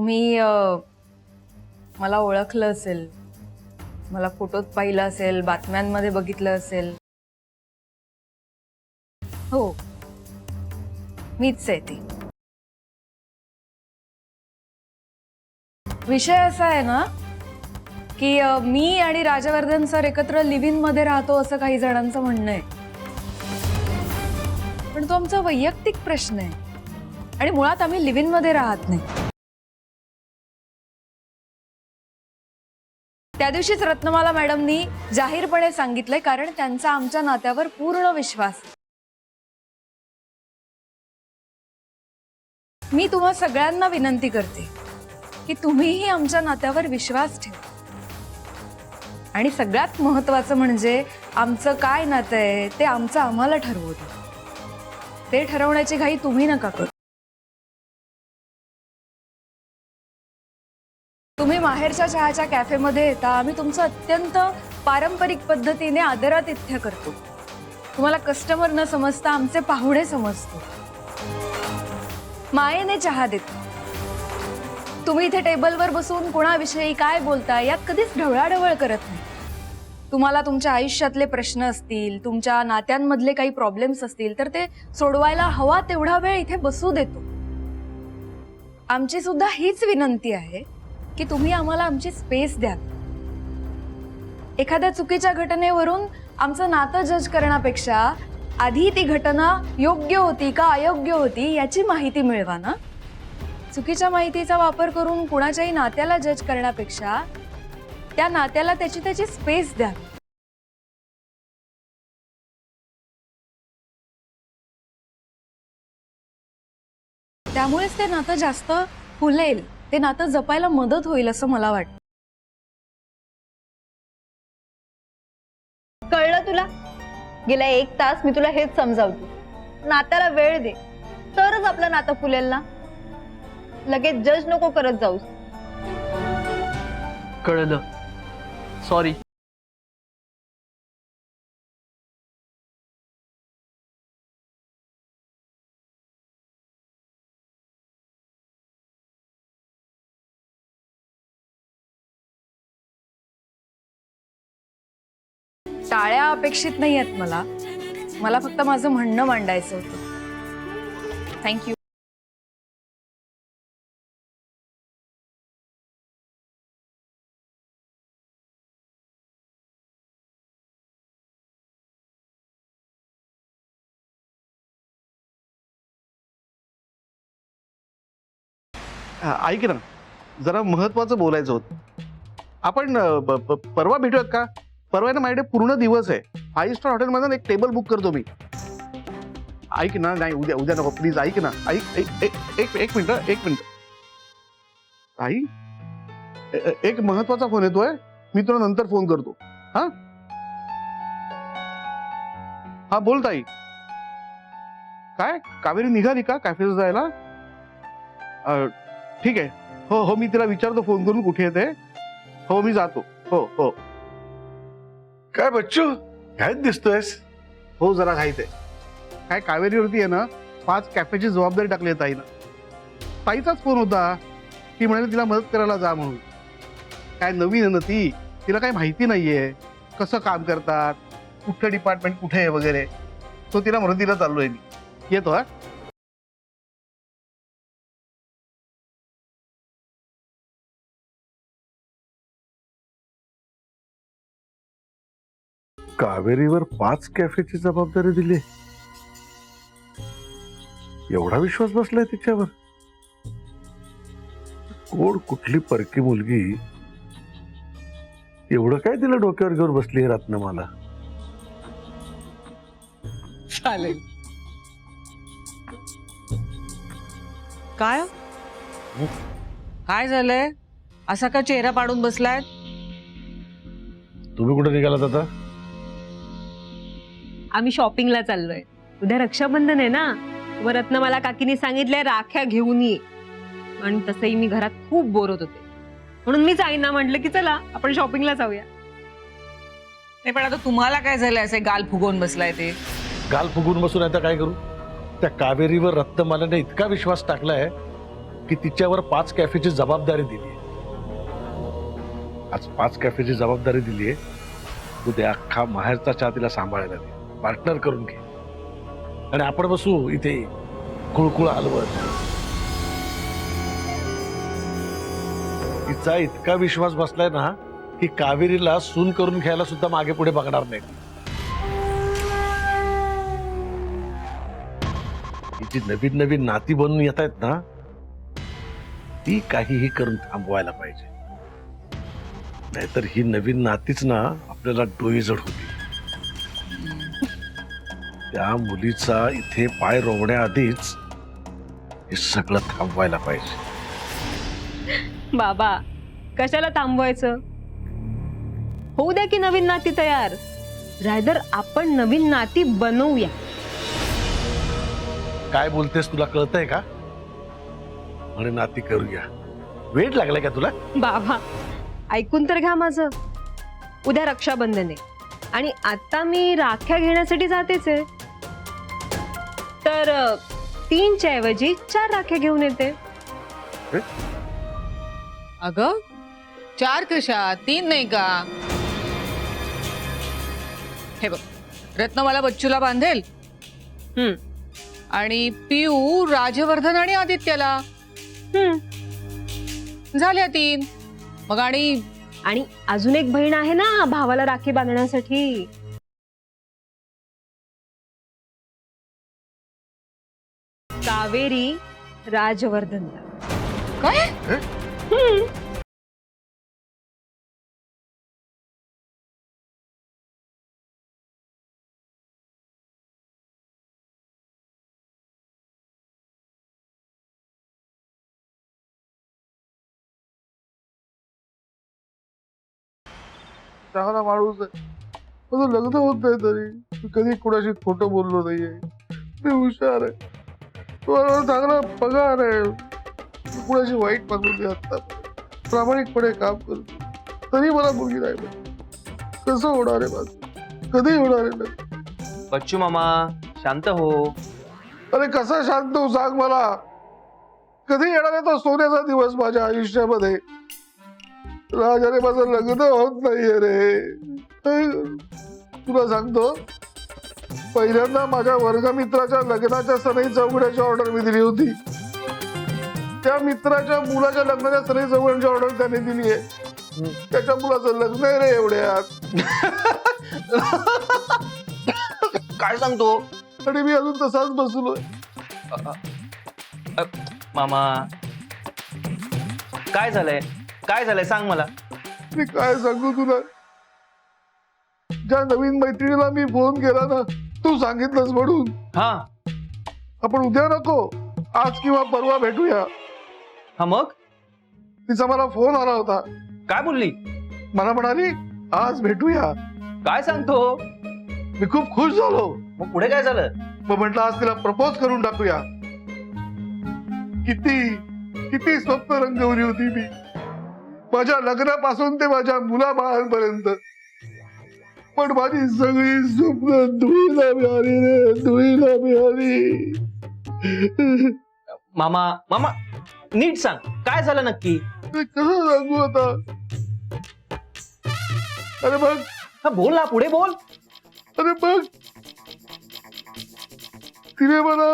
तुम्ही मला ओळखलं असेल, मला फोटोत पाहिलं असेल, बातम्यांमध्ये बघितलं असेल. हो, मीच आहे ती. विषय असा आहे ना की मी आणि राजवर्धन सर एकत्र लिव्ह इन मध्ये राहतो असं काही जणांचं म्हणणं आहे. पण तो आमचा वैयक्तिक प्रश्न आहे आणि मुळात आम्ही लिव्ह इन मध्ये राहत नाही. त्या दिवशीच रत्नमाला मॅडमनी जाहीरपणे सांगितलंय, कारण त्यांचा आमच्या नात्यावर पूर्ण विश्वास. मी तुम्हा सगळ्यांना विनंती करते की तुम्हीही आमच्या नात्यावर विश्वास ठेवा. आणि सगळ्यात महत्त्वाचं म्हणजे आमचं काय नातं आहे ते आमचं आम्हाला ठरवू द्या. ते ठरवण्याची घाई तुम्ही नका करू. तुम्ही माहेरच्या चहाच्या कॅफेमध्ये येता, आम्ही तुमचं अत्यंत पारंपरिक पद्धतीने आदरातिथ्य करतो. तुम्हाला कस्टमर न समजता आमचे पाहुणे समजतो. मायेने चहा देतो. तुम्ही इथे टेबलवर बसून कोणाविषयी काय बोलताय यात कधीच ढवळाढवळ करत नाही. तुम्हाला तुमच्या आयुष्यातले प्रश्न असतील, तुमच्या नात्यांमधले काही प्रॉब्लेम्स असतील तर ते सोडवायला हवा तेवढा वेळ इथे बसू देतो. आमची सुद्धा हीच विनंती आहे की तुम्ही आम्हाला आमची स्पेस द्या. एखाद्या चुकीच्या घटनेवरून आमचं नातं जज करण्यापेक्षा आधी ती घटना योग्य होती का अयोग्य होती याची माहिती मिळवा ना. चुकीच्या माहितीचा वापर करून कुणाच्याही नात्याला जज करण्यापेक्षा त्या नात्याला त्याची स्पेस द्या. त्यामुळेच ते नातं जास्त फुलेल, ते नातं जपायला मदत होईल असं मला वाटतं. कळलं तुला? गेला 1 तास मी तुला हेच समजावते, नात्याला वेळ दे तरच आपलं नातं फुलेल ना. लगेच जज नको करत जाऊस. कळलं, सॉरी. टाळ्या अपेक्षित नाही आहेत मला फक्त माझं म्हणणं मांडायचं होतं. थँक्यू. ऐक ना, जरा महत्वाचं बोलायचं होतं. आपण परवा भेटूयात का? परवा ना माझ्याकडे पूर्ण दिवस आहे. 5 स्टार हॉटेलमध्ये एक टेबल बुक करतो मी. ऐक ना, नाही उद्या नको प्लीज. ऐक ना, एक मिनिट. आई, एक महत्वाचा फोन येतोय, मी तुला नंतर फोन करतो. हा बोल ताई. काय कावेरी निघाली का कॅफेला जायला? ठीक आहे. हो मी तिला विचारतो फोन करून कुठे येते. हो मी जातो. हो. काय बच्चू, घाईत दिसतोयस? हो जरा घाईत आहे. काय कावेरीवरती आहे ना 5 कॅफेची जबाबदारी टाकली आहे ताईनं. ताईचाच फोन होता, ती म्हणाली तिला मदत करायला जा म्हणून. काय नवीन आहे ना ती, तिला काही माहिती नाहीये कसं काम करतात, कुठलं डिपार्टमेंट कुठे आहे वगैरे. तो तिला मदतीला चाललोय मी. येतो. हा कावेरीवर 5 कॅफेची जबाबदारी दिली. एवढा विश्वास बसलाय तिच्यावर? कोण कुठली परकी मुलगी एवढं काय तिला डोक्यावर घेऊन बसली रत्नमाला? चालेल. काय काय झालंय? असा का चेहरा पाडून बसलाय? तुम्ही कुठे निघालात आता? आम्ही शॉपिंगला चाललोय. उद्या रक्षाबंधन आहे ना, व रत्नमाला काकीने सांगितलंय राख्या घेऊन ये. आणि तसंही मी घरात खूप बोर होत होते, म्हणून मीच आईना म्हटलं की चला आपण शॉपिंगला जाऊया. नाही पण आता तुम्हाला काय झालंय असे गाल फुगवून बसलाय ते? गाल फुगून बसून आता काय करू? त्या कावेरीवर रत्नमालाने इतका विश्वास टाकलाय की तिच्यावर 5 कॅफेची जबाबदारी दिली. आज 5 कॅफेची जबाबदारी दिलीये, उद्या अख्खा माहेरचा चहा तिला सांभाळायला दे, पार्टनर करून घे आणि आपण बसू इथे कुळकुळ हलवत. तिचा इतका विश्वास बसलाय ना की कावेरीला सून करून घ्यायला सुद्धा मागे पुढे बघणार नाही. ही जी नवीन नवीन नाती बनून येत आहेत ना, ती काहीही करून थांबवायला पाहिजे, नाहीतर ही नवीन नातीच ना आपल्याला डोईजड होती. त्या मुलीचा इथे पाय रोवण्याआधीच हे सगळं थांबवायला पाहिजे. बाबा कशाला थांबवायचं? होऊ द्या की नवीन नाती तयार. रायदर आपण नवीन नाती बनवूया. काय बोलतेस, तुला कळतंय का? म्हणे नाती करूया. वेळ लागलाय का तुला? बाबा ऐकून तर घ्या माझं. उद्या रक्षाबंधन आहे आणि आता मी राख्या घेण्यासाठी जातेच आहे. तर 3च्या ऐवजी 4 राख्या घेऊन येते. अगं 4 कशा 3 नाही का? हे बघ, रत्न मला बच्चूला बांधेल हम्म आणि पिऊ राजवर्धन आणि आदित्याला. झाल्या 3. मग आणि आणि अजून एक बहीण आहे ना भावाला राखी बांधण्यासाठी. कावेरी राजवर्धन. काय? चांगला माणूस आहे, माझं लग्न होत नाही तरी मी कधी कुणाशी खोटं बोललो नाहीये. मी हुशार आहे, तुम्हाला चांगला पगार आहे, मी कुणाशी वाईट वागून नाही आता. प्रामाणिकपणे काम करतो तरी मला मुलगी नाही भेटली. कसं होणार आहे माझं? कधी होणार आहे लग्न? बच्चू मामा शांत हो. अरे कसा शांत हो सांग मला. कधी येणार आहे तो सोन्याचा दिवस माझ्या आयुष्यामध्ये? राज, अरे माझं लग्न होत नाहीये रे. तुला सांगतो, पहिल्यांदा माझ्या वर्गमित्राच्या लग्नाच्या सनई चौघड्याची ऑर्डर मी दिली होती. त्या मित्राच्या मुलाच्या लग्नाच्या सनई चौघड्यांची ऑर्डर त्याने दिली आहे. त्याच्या मुलाचं लग्न आहे रे एवढ्यात. काय सांगतो आणि मी अजून तसाच बसलोय. मामा? काय झालंय? काय झालंय सांग मला. मी काय सांगू तुला? ज्या नवीन मैत्रिणीला मी फोन केला ना, तू सांगितलंस म्हणून, हा आपण उद्या नको आज किंवा परवा भेटूया. हा मग तिचा मला फोन आला होता. काय बोलली? मला म्हणाली आज भेटूया. काय सांगतो? मी खूप खुश झालो. मग पुढे काय झालं? मग म्हटलं आज तिला प्रपोज करून टाकूया. किती किती स्वप्न रंगवली होती मी, माझ्या लग्नापासून ते माझ्या मुलाबाळांपर्यंत. पण माझी सगळी स्वप्न धुळीला मिळाली रे, धुळीला मिळाली. मामा मामा नीट सांग, काय झालं नक्की? मी कसं सांगू आता? अरे बघ, हा बोल ना, पुढे बोल. अरे बघ, तिने मला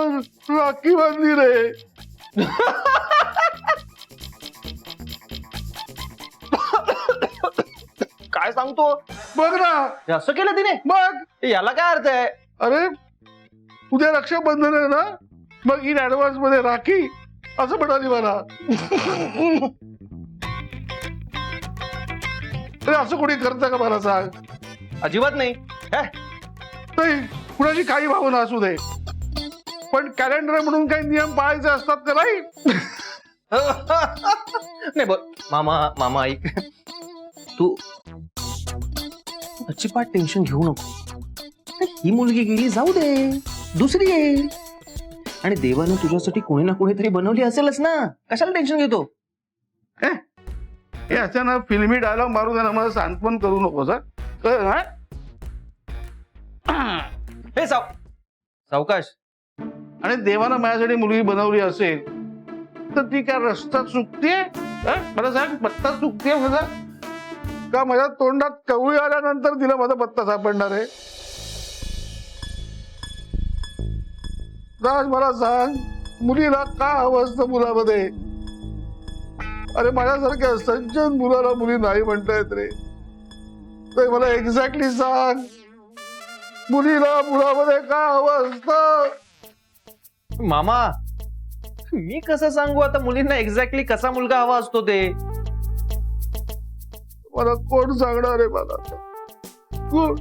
राखी बांधली रे. काय सांगतो? बघ ना. हे असं केलं तिने? मग याला काय अर्थ आहे? अरे उद्या रक्षाबंधन आहे ना, मग इन ऍडव्हान्स मध्ये राखी असं म्हणाली मला. अरे असं कोणी करतं का मला सांग? अजिबात नाही. नाही, कुणाची काही भावना असू दे, पण कॅलेंडर म्हणून काही नियम पाळायचे असतात का? नाही. नाही बघ मामा, मामा ऐक, तू अजिबात टेन्शन घेऊ नको. ही मुलगी गेली, जाऊ दे, दुसरी येईल. आणि देवानं तुझ्यासाठी कोणी ना कोणीतरी बनवली असेलच ना, कशाला टेन्शन घेतो? हे अचानक फिल्मी डायलॉग मारू दे ना, मला सांडपण करू नको सर. हे सावकाश. आणि देवानं माझ्यासाठी मुलगी बनवली असेल तर ती काय रस्ता चुकतीये? मला सांग, पत्ता चुकतीये माझा का? माझ्या तोंडात कवळी आल्यानंतर तिला माझा पत्ता सापडणार आहे? राज, मला सांग, मुलीला का हवं असतं मुलामध्ये? अरे माझ्यासारख्या सज्जन मुलाला मुली नाही म्हणतायत रे. तर मला एक्झॅक्टली सांग, मुलीला मुलामध्ये का हवं असतं? मामा, मी कसं सांगू आता मुलींना एक्झॅक्टली कसा मुलगा हवा असतो ते? मला कोण सांगणार आहे? मला कोण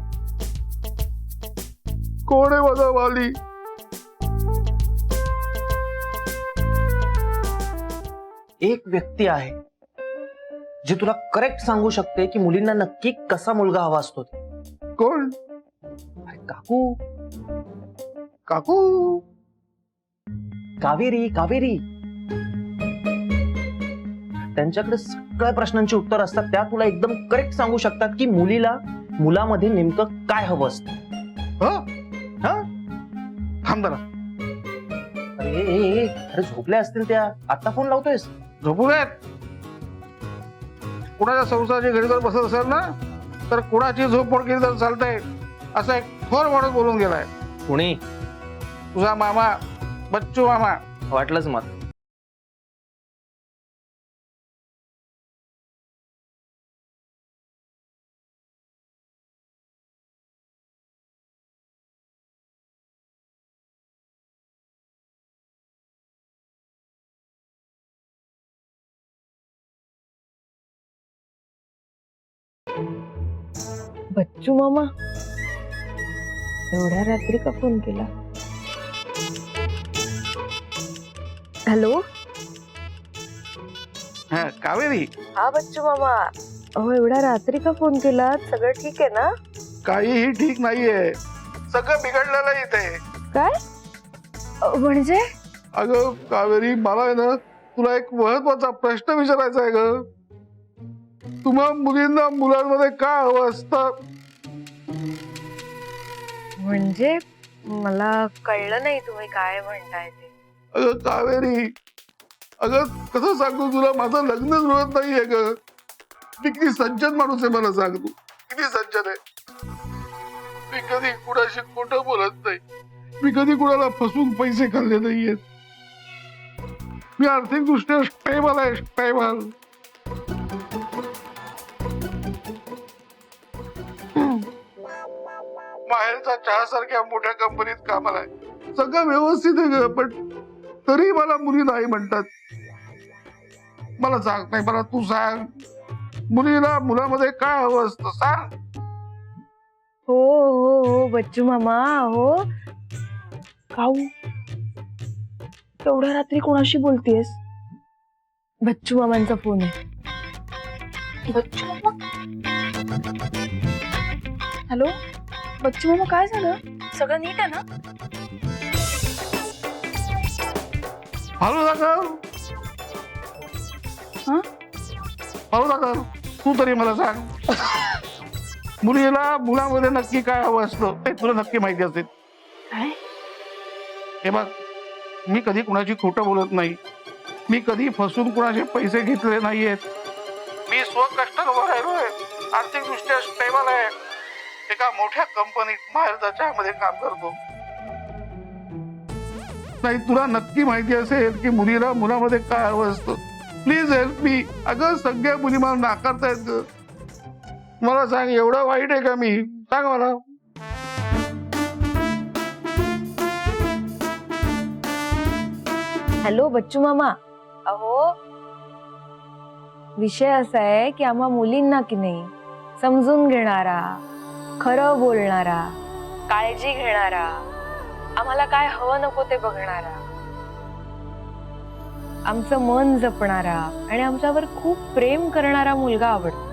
कोण आहे माझा वाली? एक व्यक्ती आहे जे तुला करेक्ट सांगू शकते की मुलींना नक्की कसा मुलगा हवा असतो ते. कोण? अरे काकू, काकू? कावेरी, कावेरी. त्यांच्याकडे सगळ्या प्रश्नांची उत्तर असतात. त्या तुला एकदम करेक्ट सांगू शकतात की मुलीला मुलामध्ये नेमकं काय हवं असतं. थांब जरा. अरे झोपल्या असतील त्या, आता फोन लावतोयस? झोपू देत. कुणाच्या संसाराची घरी जर बसत असेल ना, तर कुणाची झोपमोड केली तर चालतंय, असा एक थोर माणूस बोलून गेलाय. कुणी? तुझा मामा, बच्चू मामा. वाटलंच मत. बच्चू मामा, एवढ्या रात्री का फोन केला? हॅलो. हा, कावेरी. हा बच्चू मामा, अहो एवढ्या रात्री का फोन केला? सगळं ठीक आहे ना? काहीही ठीक नाहीये, सगळं बिघडलेलं आहे इथे. काय म्हणजे? अगं कावेरी, मला आहे ना तुला एक महत्वाचा प्रश्न विचारायचा आहे ग. तुम्हा मुलींना मुलांमध्ये काय हवं असतं? म्हणजे मला कळलं नाही तुम्ही काय म्हणताय ते. अगं कावेरी, अगं कसं सांगू तुला, माझं लग्नच जुळत नाहीये ग. मी किती सज्जन माणूस आहे मला सांग तू, किती सज्जन आहे. मी कधी कुणाशी खोटं बोलत नाही, मी कधी कुणाला फसवून पैसे खाल्ले नाहीयेत. मी आर्थिक दृष्ट्या स्टेबल आहे, स्टेबल. माहेरचा चहा सारख्या मोठ्या कंपनीत कामाला आहे, सगळं व्यवस्थित आहे ग, पण तरी मला मुली नाही म्हणतात. मला सांग, नाही मला तू सांग, मुलीला मुलामध्ये काय हवं असतं सांग. हो हो हो बच्चू मामा, हो. काऊ, एवढ्या रात्री कोणाशी बोलतेस? बच्चू मामांचा फोन आहे. बच्चू मामा, हॅलो. बच्चू मामा, काय झालं? सगळं नीट आहे ना? हॅलो दाखल. हा? हॅलो दाखल, तू तरी मला सांग, मुलीला मुलामध्ये नक्की काय हवं असतं ते तुला नक्की माहिती असेल. काय? हे बघ, मी कधी कुणाची खोटं बोलत नाही, मी कधी फसून कुणाचे पैसे घेतले नाहीयेत. मी स्वकष्टाने उभा राहिलोय, आर्थिक दृष्ट्या स्टेबल आहे, एका मोठ्या कंपनीत माहेरच्या चहामध्ये काम करतो. नाही तुला नक्की माहिती असेल की मुलीला मुलामध्ये काय हवं असतं. Please help me. अगं सगळ्या मुली मला नाकारतायत ग. मला सांग, एवढं वाईट आहे का मी? सांग मला. हॅलो बच्चू मामा, अहो विषय असा आहे की आम्हा मुलींना की नाही समजून घेणारा, खरं बोलणारा, काळजी घेणारा, आम्हाला काय हवं नको ते बघणारा, आमचं मन जपणारा आणि आमच्यावर खूप प्रेम करणारा मुलगा आवडतो.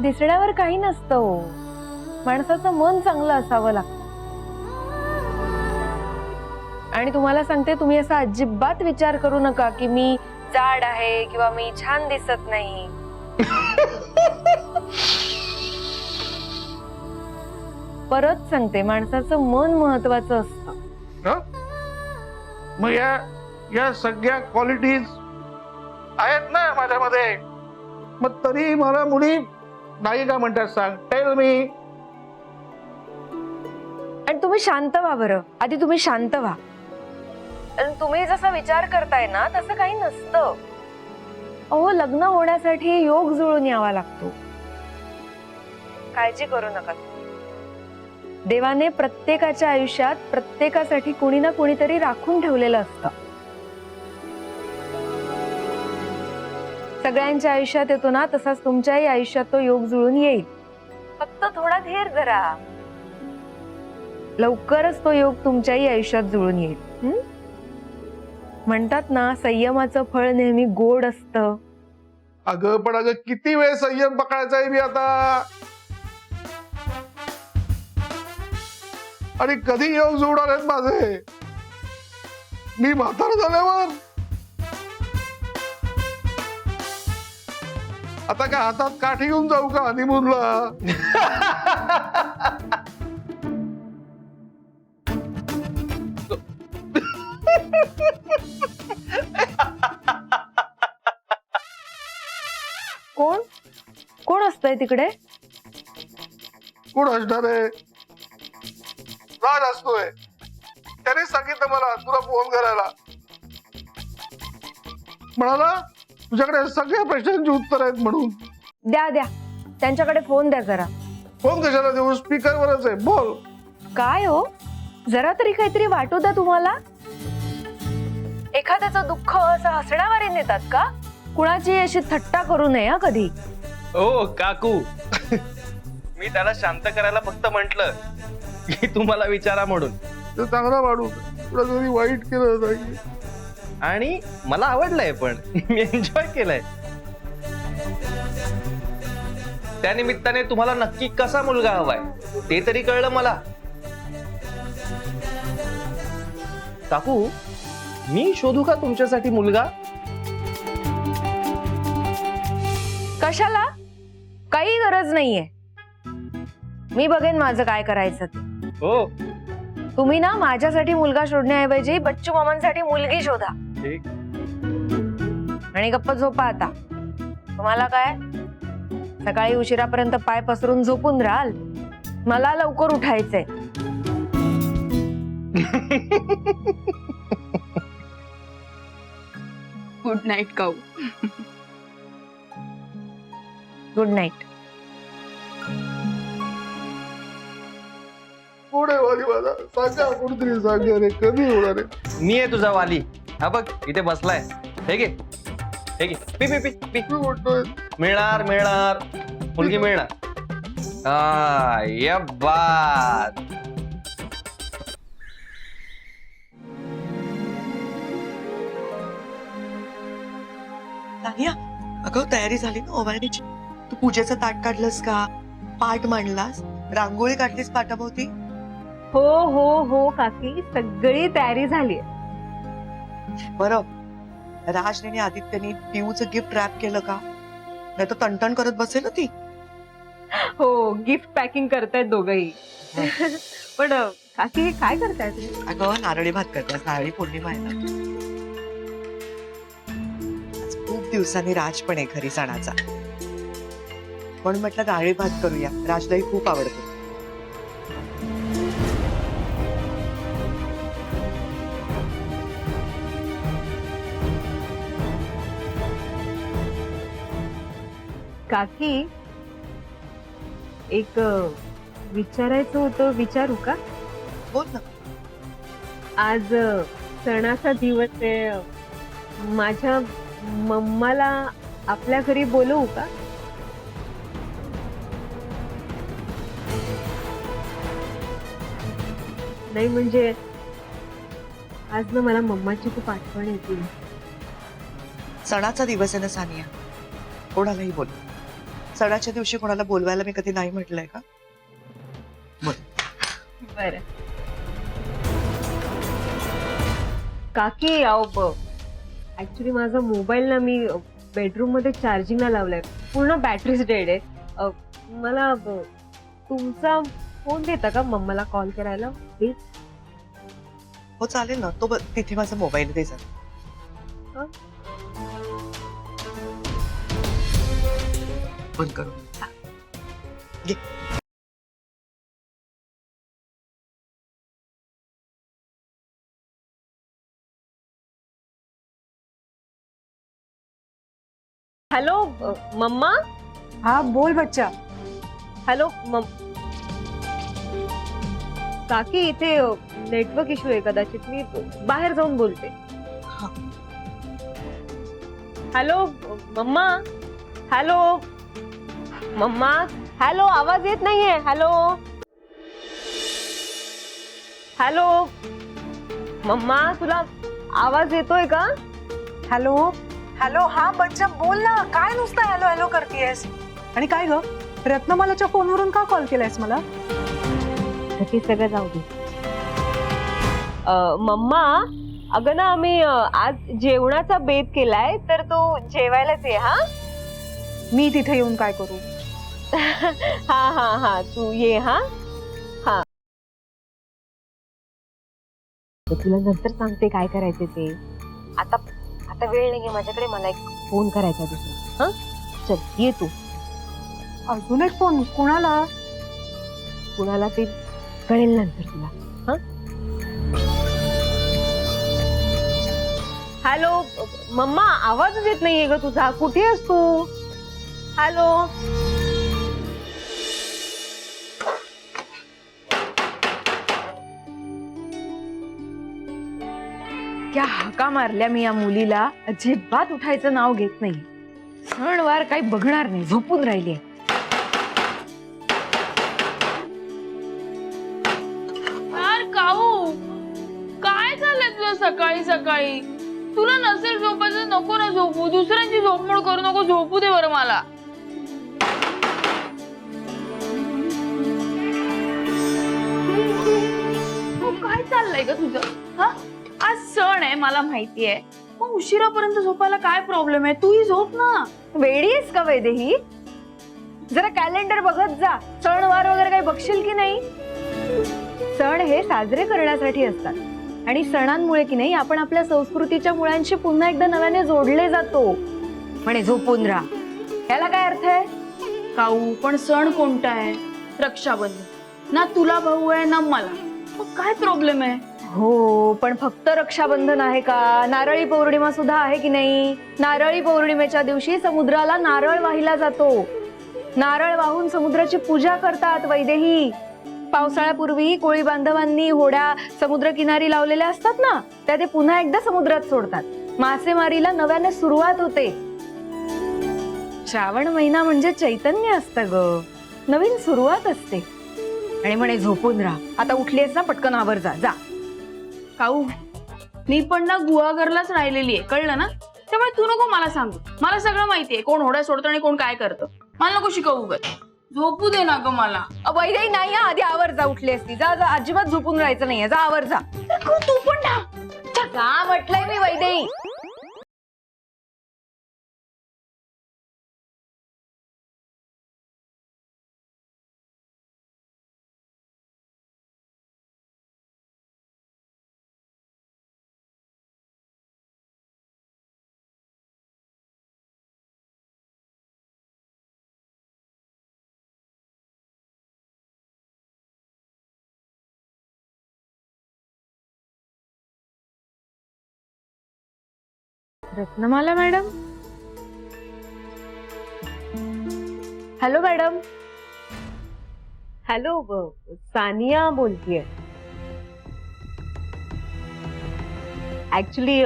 दिसण्यावर काही नसतं हो, माणसाचं मन चांगलं असावं लागतं. आणि तुम्हाला सांगते, तुम्ही असा अजिबात विचार करू नका की मी जाड आहे किंवा मी छान दिसत नाही. परत सांगते, माणसाचं मन महत्वाचं असतं. मग या सगळ्या क्वालिटीज आहेत ना माझ्यामध्ये, मग तरी मला मुली नाही का म्हणतात सांग? Tell me. आणि तुम्ही शांत व्हा बरं, आधी तुम्ही शांत व्हा. आणि तुम्ही जसा विचार करताय ना तसं काही नसतं. अहो, लग्न होण्यासाठी योग जुळून यावा लागतो. काळजी करू नका. देवाने प्रत्येकाच्या आयुष्यात प्रत्येकासाठी कुणी ना कुणीतरी राखून ठेवलेलं असतं. सगळ्यांच्या आयुष्यात येतो ना, तसाच तुमच्याही आयुष्यात तो योग जुळून येईल. फक्त थोडा धीर धरा, लवकरच तो योग तुमच्याही आयुष्यात जुळून येईल. म्हणतात ना, संयमाचं फळ नेहमी गोड असतं. अगं पण अगं किती वेळ संयम पकडायचा आहे मी आता? आणि कधी योग जुळणार आहेत माझे? मी म्हातार झाल्यावर? आता काय हातात काठी घेऊन जाऊ का हनीमूनला? कोण कोण असतंय तिकडे? कोण असणार आहे? राज असतोय. त्याने सांगितलं मला तुला फोन करायला. म्हणाला तुझ्याकडे सगळ्या प्रश्नांची उत्तर आहेत म्हणून. द्या द्या, त्यांच्याकडे फोन द्या जरा. फोन कशाला देऊ? स्पीकरवरच आहे, बोल. काय हो, जरा तरी काहीतरी वाटू द्या तुम्हाला. एखाद्याचं दुःख असं हसण्यावारे नेतात का? कुणाची अशी थट्टा करू नये हा कधी. ओ काकू, मी त्याला शांत करायला फक्त म्हंटल की तुम्हाला विचारा म्हणून. ते चांगला वाढू, तुला कधी वाईट केलं नाही. आणि मला आवडलंय, पण मी एन्जॉय केलंय. त्या निमित्ताने तुम्हाला नक्की कसा मुलगा हवाय ते तरी कळलं मला. काकू, मी शोधू का तुमच्यासाठी मुलगा? कशाला? काही गरज नाहीये. मी बघेन माझं काय करायचं ते. हो, तुम्ही ना माझ्यासाठी मुलगा शोधण्याऐवजी बच्चू मामांसाठी मुलगी शोधा. ठीक. आणि गप्प झोपा आता. तुम्हाला काय, सकाळी उशिरापर्यंत पाय पसरून झोपून राहाल? मला लवकर उठायचंय. गुड नाईट काऊ. Good night. पुढे वाली मला सांगा, कुठतरी सांगा रे, कधी होणार आहे? मी आहे तुझा वाली. हा बघ, इथे बसलाय. हे घे, हे घे, पी पी पी पी. मी म्हणतोय मिळणार मिळणार, मुलगी मिळणार. या बात. तानिया, अगं तयारी झाली ना ओवाळणीची? तू पूजेचं ताट काढलंस का? पाट मांडलास? रांगोळी काढलीस पाटाभोवती? हो हो हो काकी, सगळी तयारी झाली. बरं, राजने आणि आदित्यने पिऊचं गिफ्ट रॅप केलं का? नाही तर तणतण करत बसेल ना ती. हो, गिफ्ट पॅकिंग करतायत दोघही. पण काकी काय करताय तुम्ही? अगं नारळी भात करतेस, नारळी पौर्णिमा आहे ना. आज खूप दिवसांनी राज पण आहे घरी सणाचा, म्हणून म्हटलं नारळी भात करूया. राजलाही खूप आवडतो. काकी, एक विचारायचं होतं, विचारू का? बोल ना. आज सणाचा दिवस आहे. माझ्या मम्माला आपल्या घरी बोलवू का? नाही म्हणजे आज ना मला मम्माची खूप आठवण येते. सणाचा दिवस आहे ना सानिया, कोणालाही बोल. सणाच्या दिवशी कोणाला बोलवायला मी कधी नाही म्हटलंय का? बरं काकी, ऍक्च्युली माझा मोबाईल ना मी बेडरूम मध्ये चार्जिंगला लावलाय, पूर्ण बॅटरीज डेड आहे. मला तुमचा फोन देता का मम्माला कॉल करायला प्लीज? हो चालेल ना, तो तिथे माझा मोबाईल दे जरा. बंद करू. घे. Hello mama. हा बोल बच्चा. हॅलो काकी, इथे नेटवर्क इश्यू आहे कदाचित, मी बाहेर जाऊन बोलते. हा. Hello mama. Hello mama. Hello, आवाज येत नाहीये. हॅलो हॅलो मम्मा, तुला आवाज येतोय का? Hello hello. हा बच्चा बोल ना, काय नुसतं हॅलो हॅलो करतेयस? आणि काय ग, रत्नमालाच्या फोनवरून का कॉल केलायस मला? ते सगळं जाऊ दे. मम्मा, अगं ना आम्ही आज जेवणाचा बेत केलाय, तर तू जेवायलाच ये. हा मी तिथे येऊन काय करू? हा हा हा, तू ये. हा हा, तुला नंतर सांगते काय करायचे ते. आता आता वेळ नाहीये माझ्याकडे, मला एक फोन करायचा दुसरा. हा चल ये तू. अजून एक फोन? कुणाला? कुणाला ते कळेल नंतर तुला. हा हॅलो मम्मा, आवाजच येत नाहीये ग तुझा. कुठे आहेस तू? हॅलो. क्या हाका मारल्या मी या मुलीला, अजिबात उठायचं नाव घेत नाही. सणवार काही बघणार नाही, झोपून राहिली. यार काऊ, काय झालंय तुझं सकाळी सकाळी? तुला नसेल झोपायचं नको ना झोपू, दुसऱ्यांची झोपमोड करू नको, झोपू दे बरं मला. काय चाललंय ग तुझं? हा, आज सण आहे मला माहितीये, मग उशिरापर्यंत झोपायला काय प्रॉब्लेम आहे? तूही झोप ना. वेडी आहेस का वैदेही? जरा कॅलेंडर बघत जा, सणवार वगैरे काही बघशील की नाही. सण हे साजरे करण्यासाठी असतात, आणि सणांमुळे की नाही आपण आपल्या संस्कृतीच्या मुळांशी पुन्हा एकदा नव्याने जोडले जातो. म्हणे झोपून राहा, याला काय अर्थ आहे? काऊ, पण सण कोणता आहे? रक्षाबंधन. ना तुला भाऊ आहे ना मला, मग काय प्रॉब्लेम आहे? हो, पण फक्त रक्षाबंधन आहे का? नारळी पौर्णिमा सुद्धा आहे की नाही. नारळी पौर्णिमेच्या दिवशी समुद्राला नारळ वाहिला जातो. नारळ वाहून समुद्राची पूजा करतात वैदेही. पावसाळ्यापूर्वी कोळी बांधवांनी होड्या समुद्रकिनारी लावलेल्या असतात ना, त्या ते पुन्हा एकदा समुद्रात सोडतात. मासेमारीला नव्याने सुरुवात होते. श्रावण महिना म्हणजे चैतन्य असतं ग, नवीन सुरुवात असते. आणि म्हणे झोपून राहा. आता उठलीस ना, पटकन आवर जा. जा. काऊ, मी पण ना गुहागरलाच राहिलेली आहे, कळलं ना? त्यामुळे तू नको मला सांगू, मला सगळं माहितीये, कोण होड्या सोडतं आणि कोण काय करतं. मला नको शिकवू ग, झोपू दे ना ग मला. वैदेही नाही, आधी आवर जा. उठली असती. जा जा, अजिबात झोपून राहायचं नाहीये. जा आवर जा. तू पण ना. जा म्हटलंय मी Vaidehi. Ratnamala madam. Hello madam. Hello, Sania बोलतीये. ऍक्च्युली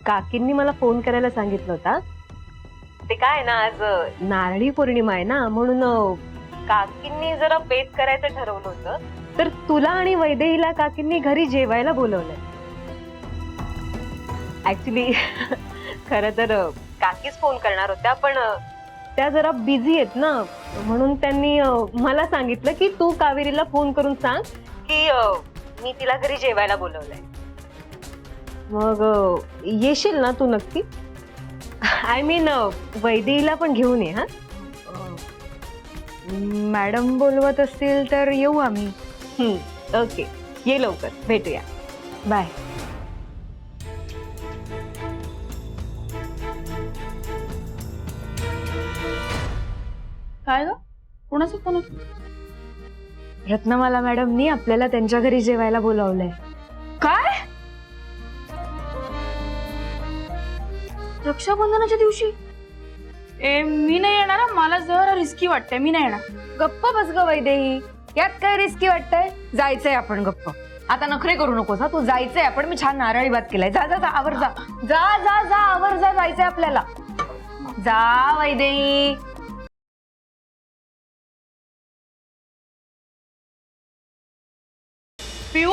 काकींनी मला फोन करायला सांगितलं होता. ते काय ना, आज नारळी पौर्णिमा आहे ना, म्हणून काकींनी जरा बेत करायचं ठरवलं होतं. तर तुला आणि वैदेहीला काकींनी घरी जेवायला बोलवलंय. ऍक्च्युली खरं तर काकीच फोन करणार होत्या, पण त्या जरा बिझी आहेत ना, म्हणून त्यांनी मला सांगितलं की तू कावेरीला फोन करून सांग की मी तिला घरी जेवायला बोलवलंय. मग येशील ना तू नक्की? आय मीन वैदेहीला पण घेऊन ये. हा, मॅडम बोलवत असतील तर येऊ आम्ही. ओके, ये लवकर, भेटूया. बाय. काय ग कोणाचा फोन होता? रत्नमाला मॅडमनी आपल्याला त्यांच्या घरी जेवायला बोलावलंय. काय रक्षाबंधनाच्या दिवशी? मी नाही येणार हं. मला जरा रिस्की वाटतंय, मी नाही येणार. गप्प बस ग वैदेही, यात काय रिस्की वाटतंय? जायचंय आपण गप्प. आता नखरे करू नकोस हा, तू जायचंय आपण. मी छान नारळी भात केलाय. जा जा जा आवर जा जा जा जा आवर जा, जायचंय आपल्याला. जा वैदेही. पिऊ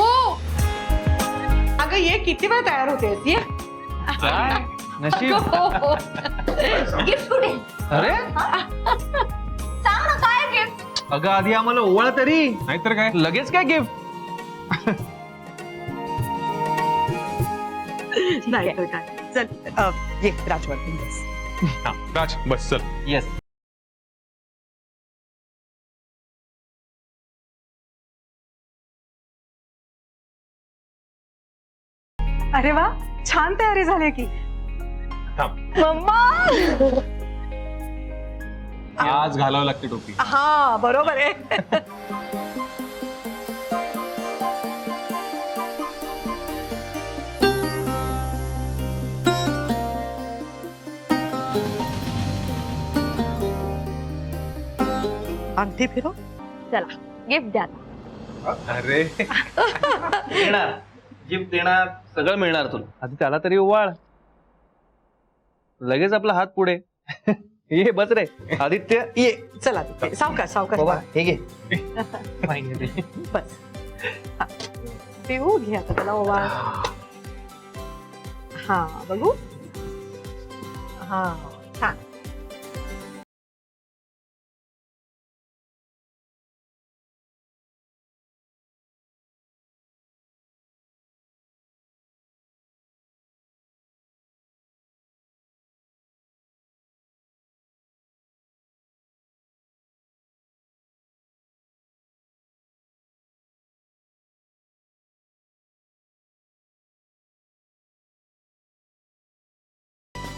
अगं ये, किती वेळ तयार होतेस? ये. नशीब. गिफ्ट कुठे? अरे सांग ना काय गिफ्ट? अगं आधी आम्हाला ओवाळ तरी, नाहीतर काय लगेच काय गिफ्ट. नाही तर काय. चल ये राजवर बस. राज बस चल. येस. अरे वा, छान तयारी झाली की. मम्मा. आज घालावं लागते टोपी. हा बरोबर आहे. अंगठी फिरव. चला गिफ्ट द्या. अरे देणार गिफ्ट देणार, सगळं मिळणार तुला. आधी त्याला तरी ओवाळ. लगेच आपला हात पुढे. ये बस रे आदित्य, ये. चला सावकाश सावकाश. बाबा हे घे. बस. हा. पिऊ घे आता त्याला ओवाळ. हा बघू. हा छान.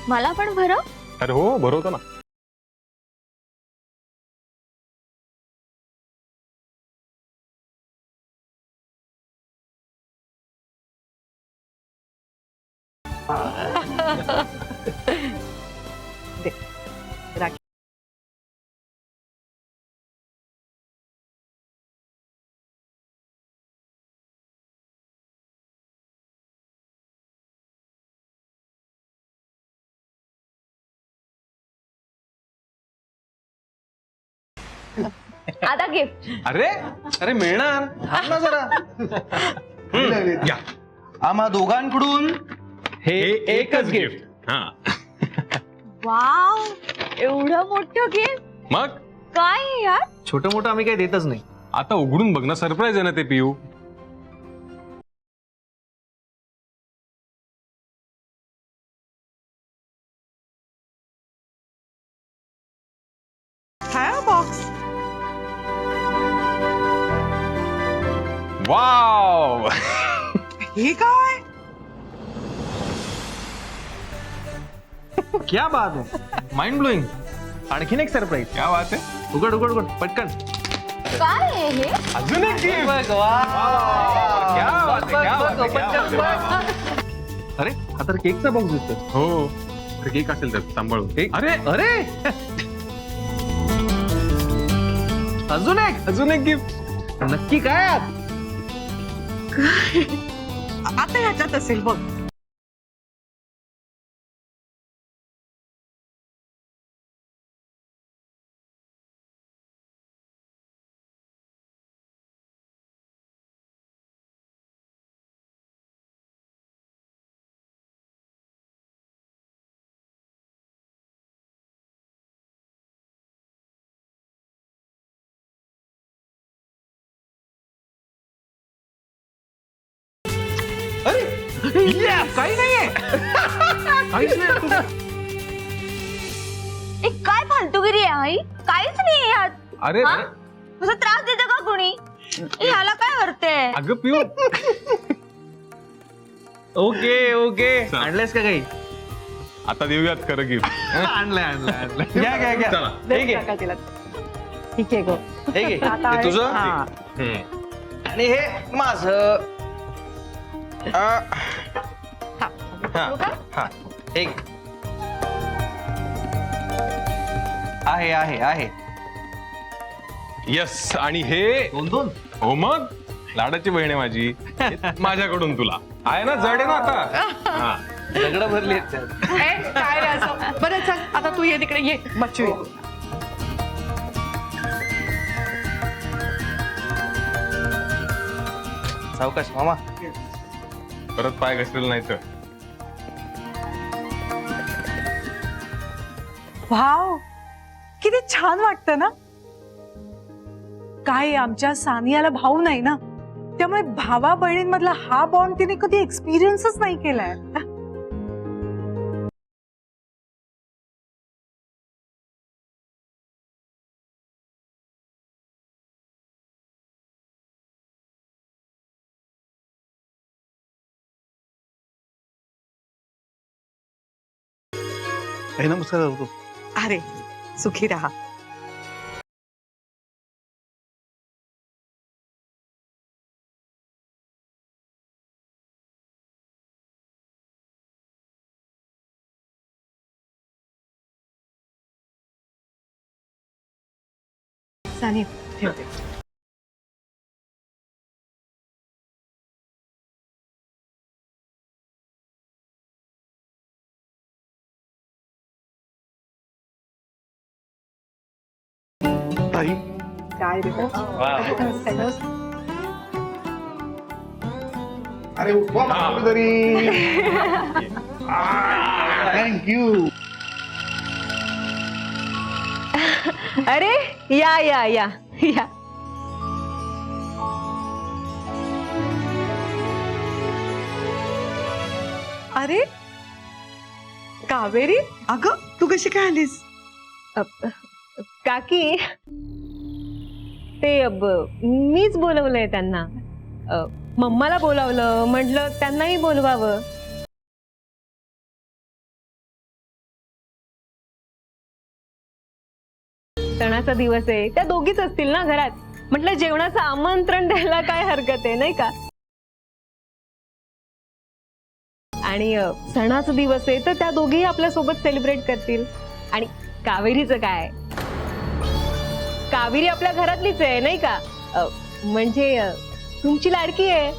मला पण भरव. अरे हो भरवतो ना. दे राखी. आता गिफ्ट. अरे अरे मिळणार, थांब ना जरा. या आम्हा दोघांकडून हे एकच गिफ्ट. हा वाव, एवढं मोठं गिफ्ट. मग काय आहे यार? छोटं मोठं आम्ही काही देतच नाही. आता उघडून बघ ना, सरप्राईज आहे ना ते पिऊ. काय बॉक्स? वाव हे काय? क्या बात आहे, माइंड ब्लोईंग. आणखीन एक सरप्राईज. क्या बात आहे. उघड उघड उघड पटकन. काय आहे हे? अजून एक gift. बघ, वा. क्या बात आहे, क्या बात आहे, क्या बात आहे. वा, वा. अरे हा तर केकचा बॉक्स दिसतोय. हो तर केक असेल तर सांभाळून. केक? अरे अरे अजून एक गिफ्ट. नक्की काय आत? आता ह्याच्यात असेल बघ. अरे काही नाहीये. काहीच नाही. एक काय फालतूगिरी आहे आई? काहीच नाही यात. अरे हा? तुझा त्रास देतं का कोणी? ह्याला काय करते? अगं पिऊ ओके ओके आणलंयस का काही? आता देऊयात खरं गिफ्ट. आणलंय आणलंय आणलंय. घ्या घ्या घ्या. चला दे हे घे, काका तिला. ठीक आहे गो. हे घे. आता हे तुझं हा. आणि हे माझं. हा एक आहे आहे आहे. येस आणि हे दोन दोन. हो मग लाडाची बहीण आहे माझी. माझ्याकडून तुला आहे ना, जड आहे ना आता. हा. दगड भरली आहेत त्यात. काय रे असं? बरं चल आता तू ये तिकडे ये बच्चू ये. सावकाश मामा. परत पाय घसरेल नाही तर. वाव किती छान वाटतं ना. काय आमच्या सानियाला भाऊ नाही ना, त्यामुळे भावा बहिणींमधला हा बॉन्ड तिने कधी एक्सपिरियन्सच नाही केलाय. नमस्कार करतो. अरे सुखी राहा. सानिया ठेवते. ताई काय रे अरे तरी थँक्यू. अरे या या या या. अरे कावेरी अगं तू कशी काय आलीस? काकी ते मीच बोलवलंय त्यांना. मम्माला बोलावलं, म्हटलं त्यांनाही बोलवावं. सणाचा दिवस आहे, त्या दोघीच असतील ना घरात, म्हटलं जेवणाचं आमंत्रण द्यायला काय हरकत आहे नाही का. आणि सणाचा दिवस आहे तर त्या दोघीही आपल्या सोबत सेलिब्रेट करतील. आणि कावेरीचं काय, कावेरी आपल्या घरातलीच आहे नाही का. म्हणजे तुमची लाडकी आहे,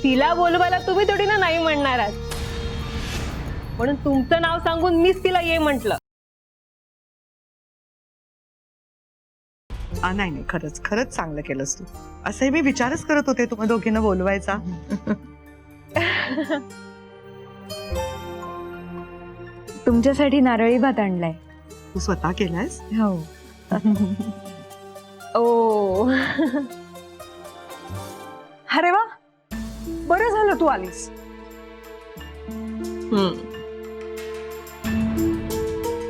तिला बोलवायला तुम्ही थोडी ना नाही म्हणणार आहात. म्हणून तुमचं नाव सांगून मीच तिला ये म्हटलं. नाही नाही खरंच खरंच चांगलं केलंस तू. असंही मी विचारच करत होते तुम्हा दोघींना बोलवायचा. तुमच्यासाठी नारळी भात आणलाय. तू स्वतः केलायस? हो. ओ अरे वा बरं झालं तू आलीस.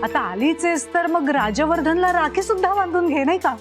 आता आलीच आहेस तर मग राजवर्धनला राखी सुद्धा बांधून घे नाही का.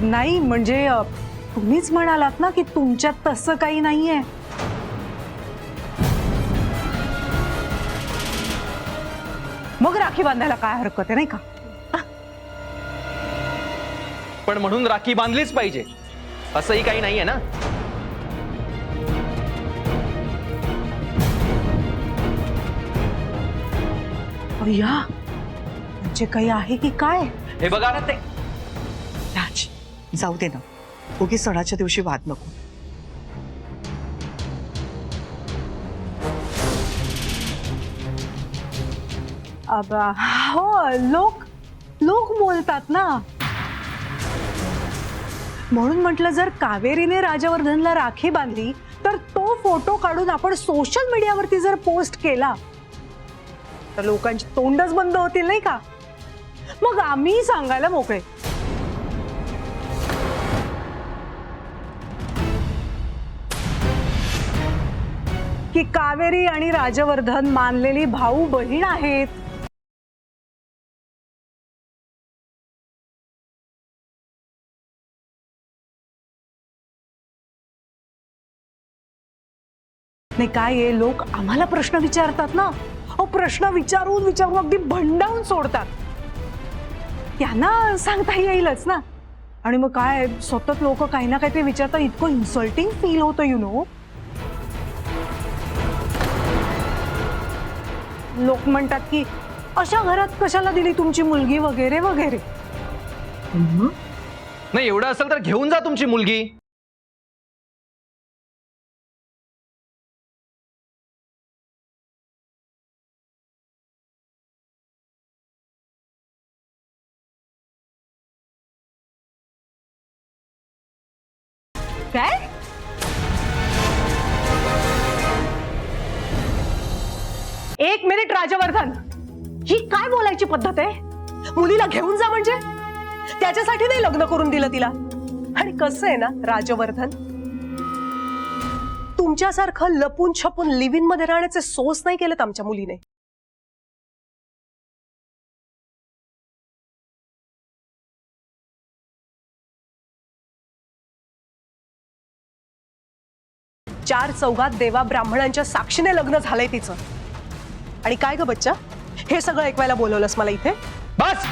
नाही म्हणजे तुम्हीच म्हणालात ना की तुमच्यात तसं काही नाहीये. मग राखी बांधायला काय हरकत आहे नाही का. पण म्हणून राखी बांधलीच पाहिजे असंही काही नाहीये ना. अय्या म्हणजे काही आहे की काय. हे बघा ना ते. राज जाऊ दे ना, उगी सणाच्या दिवशी वाद नको. हो लोक लोक बोलतात ना, म्हणून म्हटलं जर कावेरीने राजवर्धनला राखी बांधली तर तर तो फोटो काढून आपण सोशल मीडियावरती जर पोस्ट केला तर लोकांची तोंडच बंद होतील नाही का? मग आम्ही सांगायला मोकळे. की कावेरी आणि राजवर्धन मानलेली भाऊ बहीण आहेत. नाही काय आहे, लोक आम्हाला प्रश्न विचारतात ना, अहो प्रश्न विचारून विचारून अगदी भंडावून सोडतात. त्यांना सांगता येईलच ना. आणि मग काय सतत लोक काही ना काही ते विचारतात, इतकं इन्सल्टिंग फील होतं यु नो. लोक म्हणतात की अशा घरात कशाला दिली तुमची मुलगी वगैरे वगैरे. नाही एवढं असेल तर घेऊन जा तुमची मुलगी. काय एक मिनिट राजवर्धन, ही काय बोलायची पद्धत आहे? मुलीला घेऊन जा म्हणजे त्याच्यासाठी नाही लग्न करून दिलं तिला. आणि कसं आहे ना राजवर्धन, तुमच्यासारखं लपून छपून लिव्ह इन मध्ये राहण्याचे सोस नाही केलेत आमच्या मुलीने. चार चौघात देवा ब्राह्मणांच्या साक्षीने लग्न झालंय तिचं. आणि काय ग बच्चा, हे सगळं ऐकवायला बोलवलंस मला इथे? बस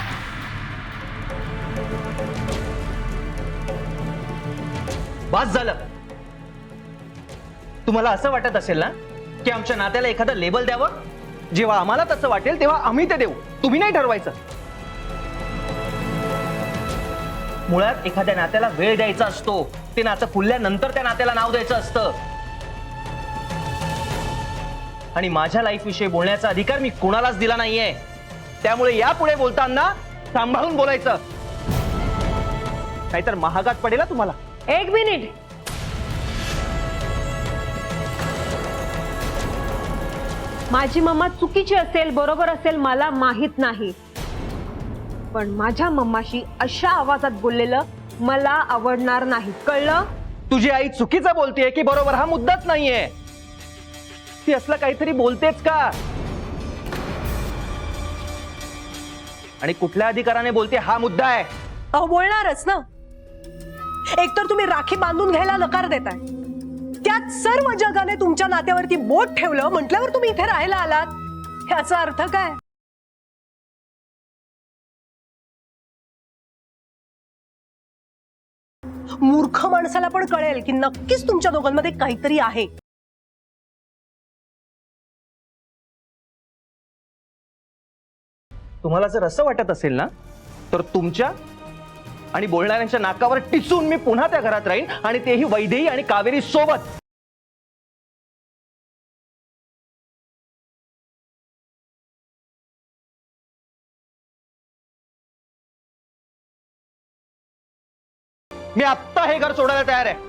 बस झालं. तुम्हाला असं वाटत असेल ना की आमच्या नात्याला एखादं लेबल द्यावं? जेव्हा आम्हाला तसं वाटेल तेव्हा आम्ही ते देऊ, तुम्ही नाही ठरवायचं. मुळात एखाद्या नात्याला वेळ द्यायचा असतो. ते नातं फुलल्यानंतर त्या नात्याला नाव द्यायचं असतं. आणि माझ्या लाईफ विषयी बोलण्याचा अधिकार मी कोणालाच दिला नाहीये. त्यामुळे यापुढे बोलताना सांभाळून बोलायचं, नाहीतर महागात पडेल तुम्हाला. एक मिनिट. माझी मम्मा चुकीची असेल बरोबर असेल मला माहित नाही, पण माझ्या मम्माशी अशा आवाजात बोललेलं मला आवडणार नाही, कळलं? तुझी आई चुकीचं बोलतेय की बरोबर हा मुद्दाच नाहीये. ती असलं काहीतरी बोलतेच का? आणि कुठल्या अधिकाराने बोलते हा मुद्दा आहे. अहो बोलणारच ना. एकतर तुम्ही राखी बांधून घ्यायला नकार देताय, त्यात सर्व जगाने तुमच्या नात्यावरती बोट ठेवलं म्हटल्यावर तुम्ही इथे राहायला आलात. ह्याचा अर्थ काय? मूर्ख माणसाला पण कळेल की नक्कीच तुमच्या दोघांमध्ये काहीतरी आहे. तुम्हाला जर असं वाटत असेल ना तर तुमच्या आणि बोलणाऱ्यांच्या नाकावर टिचून मी पुन्हा त्या घरात राहीन, आणि तेही वैदेही आणि कावेरी सोबत. मी आत्ता हे घर सोडायला तयार आहे.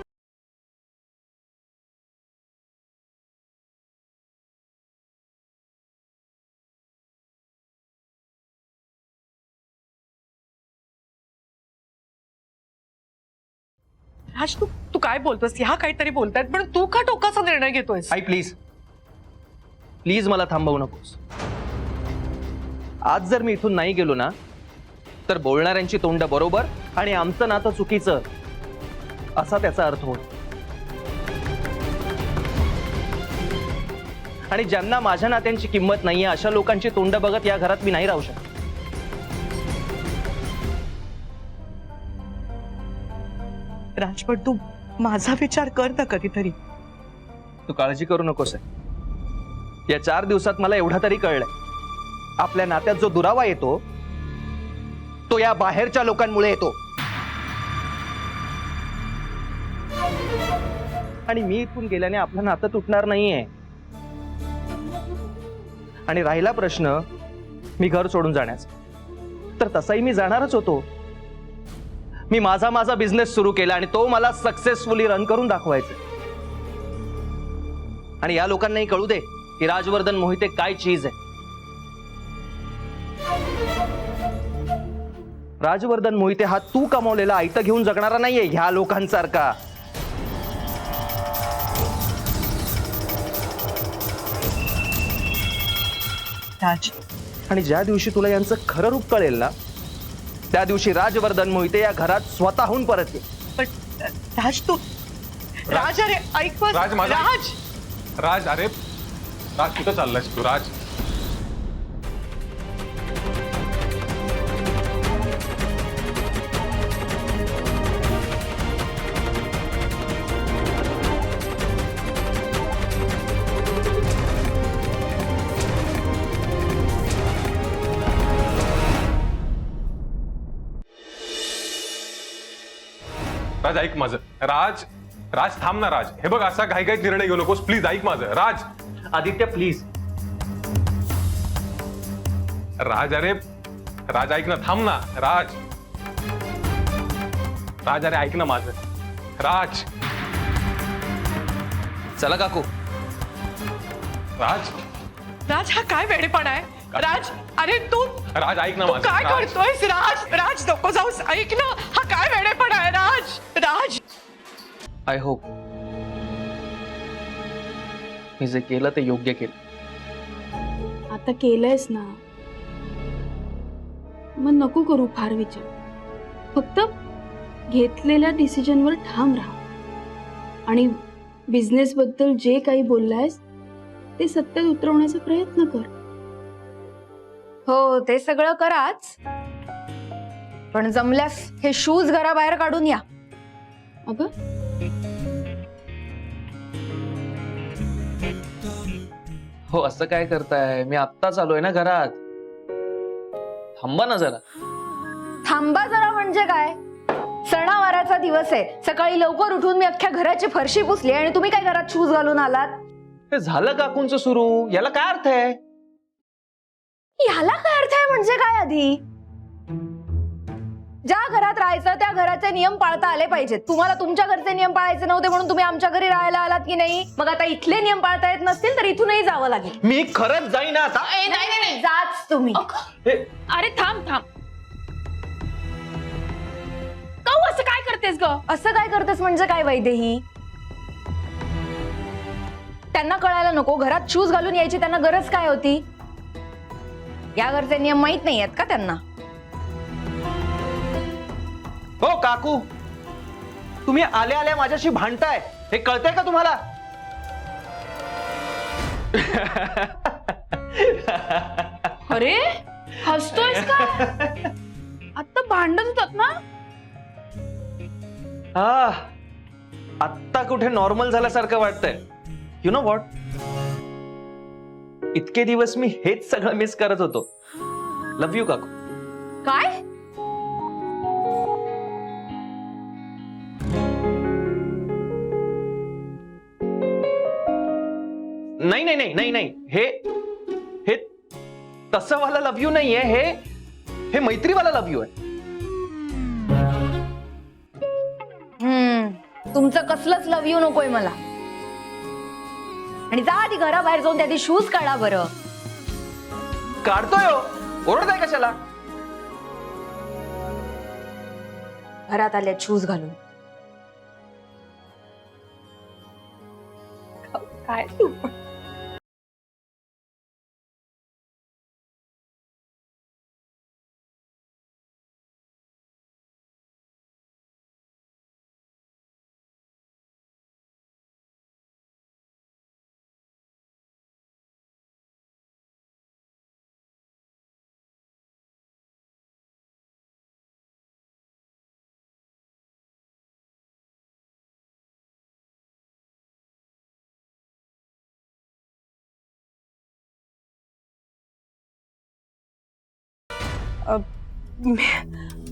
राज तू काय बोलतोस? ह्या काहीतरी बोलतायत, पण तू का टोकाचा निर्णय घेतोयस? आई प्लीज प्लीज मला थांबवू नकोस. आज जर मी इथून नाही गेलो ना तर बोलणाऱ्यांची तोंड बरोबर आणि आमचं नातं चुकीचं असा त्याचा अर्थ होतो. आणि ज्यांना माझ्या नात्यांची किंमत नाहीये अशा लोकांची तोंड बघत या घरात मी नाही राहू शकत. राज, पण तू माझा विचार कर ना कधीतरी. तू काळजी करू नकोस. या 4 दिवसात मला एवढा तरी कळलंय, आपल्या नात्यात जो दुरावा येतो तो या बाहेरच्या लोकांमुळे येतो. आणि मी इथून गेल्याने आपलं नातं तुटणार नाहीये. आणि राहिला प्रश्न मी घर सोडून जाण्याचा, तर तसाही मी जाणारच होतो. मी माझा बिझनेस सुरू केला आणि तो मला सक्सेसफुली रन करून दाखवायचा. आणि या लोकांनाही कळू दे की राजवर्धन मोहिते काय चीज आहे. राजवर्धन मोहिते हा तू कमावलेला आयतं घेऊन जगणारा नाहीये ह्या लोकांसारखा. राज, आणि ज्या दिवशी तुला यांचं खरं रूप कळेल ना, त्या दिवशी राजवर्धन मोहिते या घरात स्वतःहून परत ये. पण राज तू राज, अरे ऐक बस. राज, माझा- राज, राज, अरे राज कुठं चाललायस तू? राज, राज ऐक माझं. राज, राज थांब ना राज. हे बघ असा घाई घाईत निर्णय घेऊ नकोस प्लीज. ऐक माझं राज. आदित्य प्लीज. राज, अरे राज ऐक ना, थांब ना राज. राज, अरे ऐक ना माझं. राज, चला काकू. राज, राज हा काय वेडेपणा आहे? राज, अरे तू राज ऐक ना तू माझं. काय राज, करतोयस? राज, राज नको जाऊस. ऐक ना, हा काय वेडेपणा आहे? राज, राज. आय होप मी जे केलं ते योग्य केलं. आता केलंयस ना, मग नको करू फार विचार. फक्त घेतलेल्या डिसिजनवर ठाम राहा आणि बिझनेस बद्दल जे काही बोललायस ते सत्यात उतरवण्याचा प्रयत्न कर. हो ते सगळं कराच, पण जमल्यास हे शूज घराबाहेर काढून या. अगं हो असं काय करताय? मी आत्ताच आलोय ना घरात. थांबा ना जरा. थांबा जरा म्हणजे काय? सणावाराचा दिवस आहे, सकाळी लवकर उठून मी अख्ख्या घराची फरशी पुसली आणि तुम्ही काय घरात शूज घालून आलात? हे झालं काकूंचं सुरू. याला काय अर्थ आहे? ह्याला काय अर्थ आहे म्हणजे काय? आधी ज्या घरात राहायचं त्या घराचे नियम पाळता आले पाहिजेत. तुम्हाला तुमच्या घरचे नियम पाळायचे नव्हते म्हणून तुम्ही आमच्या घरी राहायला आलात की नाही? मग आता इथले नियम पाळता येत नसतील तर इथूनही जावं लागेल. मी खरंच जाईन आता. नाही, जाच तुम्ही. अरे थांब थांब. काऊ असं काय करतेस ग? असं काय करतेस म्हणजे काय वैदेही? त्यांना कळायला नको घरात शूज घालून यायची त्यांना गरज काय होती? या घरचे नियम माहित नाही आहेत का त्यांना? हो काकू, तुम्ही आल्या आल्या माझ्याशी भांडताय हे कळतंय का तुम्हाला? अरे हसतोयस का? आता भांडत होतात ना? हा, आत्ता कुठे नॉर्मल झाल्यासारखं वाटतंय. यु नो व्हॉट, इतके दिवस मी हेच सगळं मिस करत होतो. लव्ह यू काकू. काय? नाही नाही नाही नाही नाही, हे हे तसं वाला लव्ह यू नाहीये. हे मैत्रीवाला लव्ह यू आहे. तुमचं कसलंच लव्ह यू नकोय मला. आणि जा आधी घराबाहेर जाऊन त्या शूज काढा बरं. काढतोय हो, ओरडताय कशाला? घरात आले शूज घालून. काय तू पण?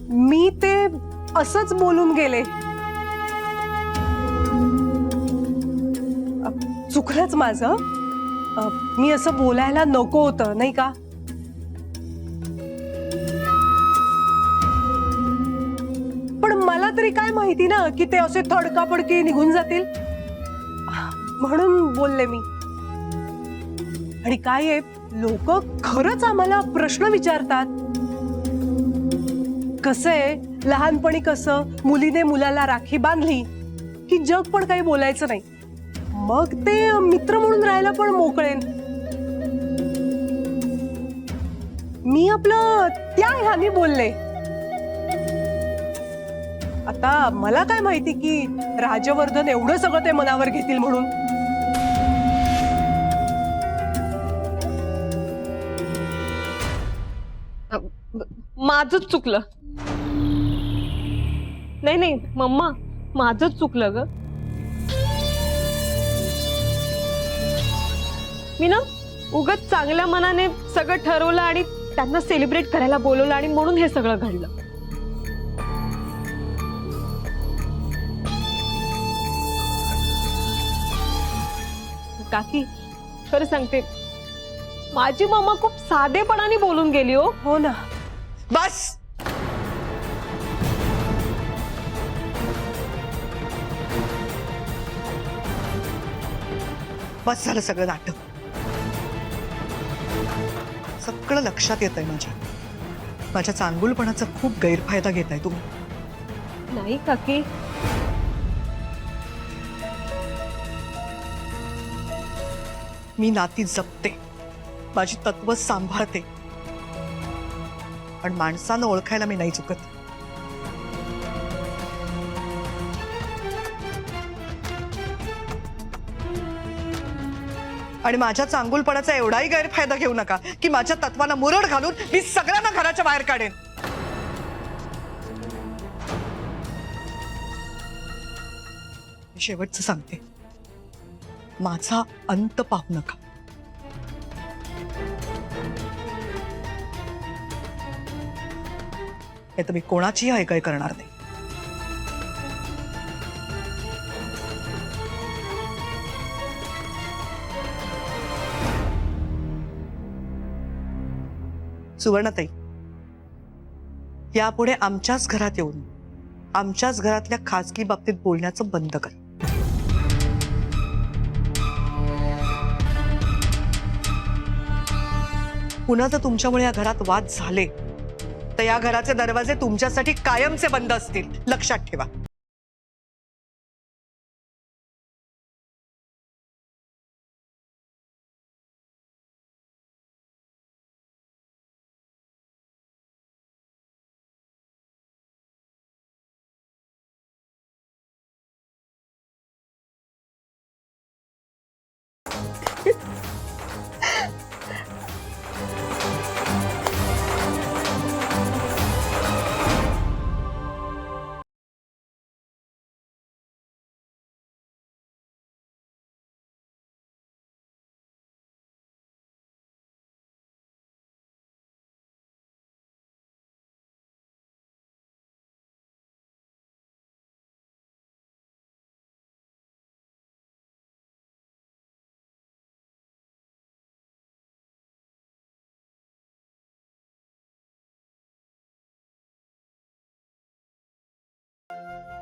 मी ते असंच बोलून गेले. चुकलंच माझं. मी असं बोलायला नको होतं नाही का? पण मला तरी काय माहिती ना की ते असे थडकाफडकी निघून जातील, म्हणून बोलले मी. आणि काय आहे, लोक खरंच आम्हाला प्रश्न विचारतात. कसं आहे, लहानपणी कसं मुलीने मुलाला राखी बांधली की जग पण काही बोलायचं नाही, मग ते मित्र म्हणून राहायला पण मोकळेन. मी आपलं त्या ह्यानी बोलले. आता मला काय माहिती की राजवर्धन एवढं सगळं ते मनावर घेतील म्हणून. माझंच चुकलं. नाही मम्मा, माझंच चुकलं ग. मी ना उगाच चांगल्या मनाने सगळं ठरवलं आणि त्यांना सेलिब्रेट करायला बोलवलं आणि म्हणून हे सगळं घडलं. काकी, खरं सांगते, माझी मम्मा खूप साधेपणाने बोलून गेली. हो ना. बस. बस झालं सगळं नाटक. सगळं लक्षात येत आहे माझ्या चांगुलपणाचा खूप गैरफायदा घेताय तुम्ही. नाही काकी, मी नाती जपते, माझी तत्व सांभाळते, पण माणसानं ओळखायला मी नाही चुकत. आणि माझ्या चांगुलपणाचा एवढाही गैरफायदा घेऊ नका की माझ्या तत्वांना मुरड घालून मी सगळ्यांना घराच्या बाहेर काढेन. शेवटचं सांगते, माझा अंत पाहू नका. हे तर मी कोणाचीही ऐकाय करणार नाही. सुवर्णताई, यापुढे आमच्याच घरात येऊन आमच्याच घरातल्या खासगी बाबतीत बोलण्याचं बंद कर. पुन्हा जर तुमच्यामुळे या घरात वाद झाले तर या घराचे दरवाजे तुमच्यासाठी कायमचे बंद असतील, लक्षात ठेवा.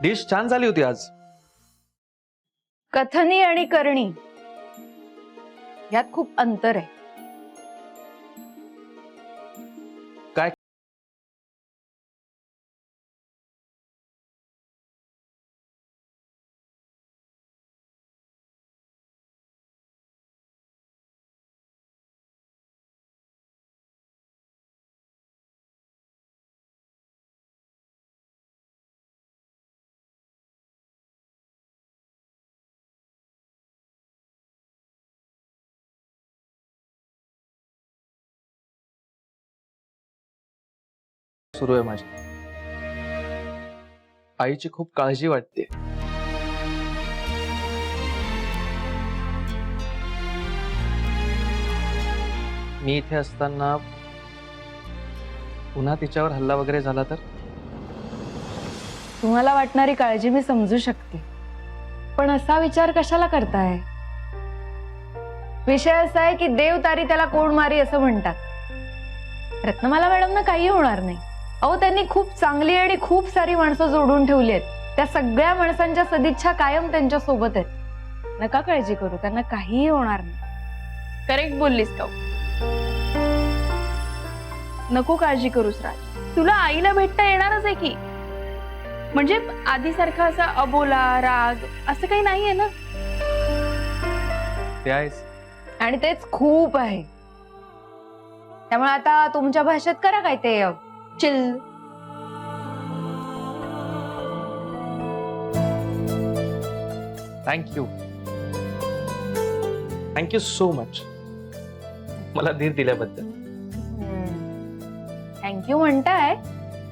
डिश छान झाली होती आज. कथनी आणि करणी यात खूप अंतर आहे. काय? सुरू आहे माझी. आईची खूप काळजी वाटते. मी इथे असताना पुन्हा तिच्यावर हल्ला वगैरे झाला तर? तुम्हाला वाटणारी काळजी मी समजू शकते, पण असा विचार कशाला करताय? विषय असा आहे की देव तारी त्याला कोण मारी असं म्हणतात. रत्नमाला मॅडमना काही होणार नाही. अहो, त्यांनी खूप चांगली आणि खूप सारी माणसं जोडून ठेवली आहेत. त्या सगळ्या माणसांच्या सदिच्छा कायम त्यांच्या सोबत आहेत. नका काळजी करू, त्यांना काहीही होणार नाही. करेक्ट बोललीस का? नको काळजी करूस राज, तुला आईला भेटता येणारच आहे की. म्हणजे आधीसारखा असा अबोला राग असं काही नाहीये ना. ते आहेस. आणि तेच खूप आहे. त्यामुळे आता तुमच्या भाषेत करा काय ते चिल. थँक्यू सो मच मला धीर दिल्याबद्दल. थँक्यू म्हणताय,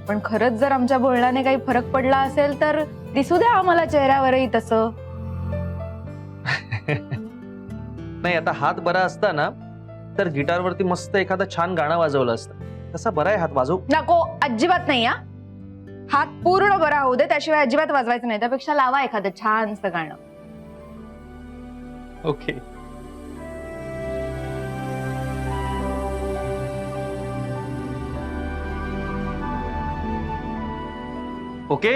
पण खरंच जर आमच्या बोलण्याने काही फरक पडला असेल तर दिसू द्या आम्हाला चेहऱ्यावरही तसं. नाही, आता हात बरा असता ना तर गिटारवरती मस्त एखादं छान गाणं वाजवलं असतं. तसा बरा आहे हात, वाजव. नको, अजिबात नाही. हात पूर्ण बरा होऊ दे, त्याशिवाय अजिबात वाजवायचं नाही. त्यापेक्षा लावा एखादं छानसं गाणं. ओके. ओके.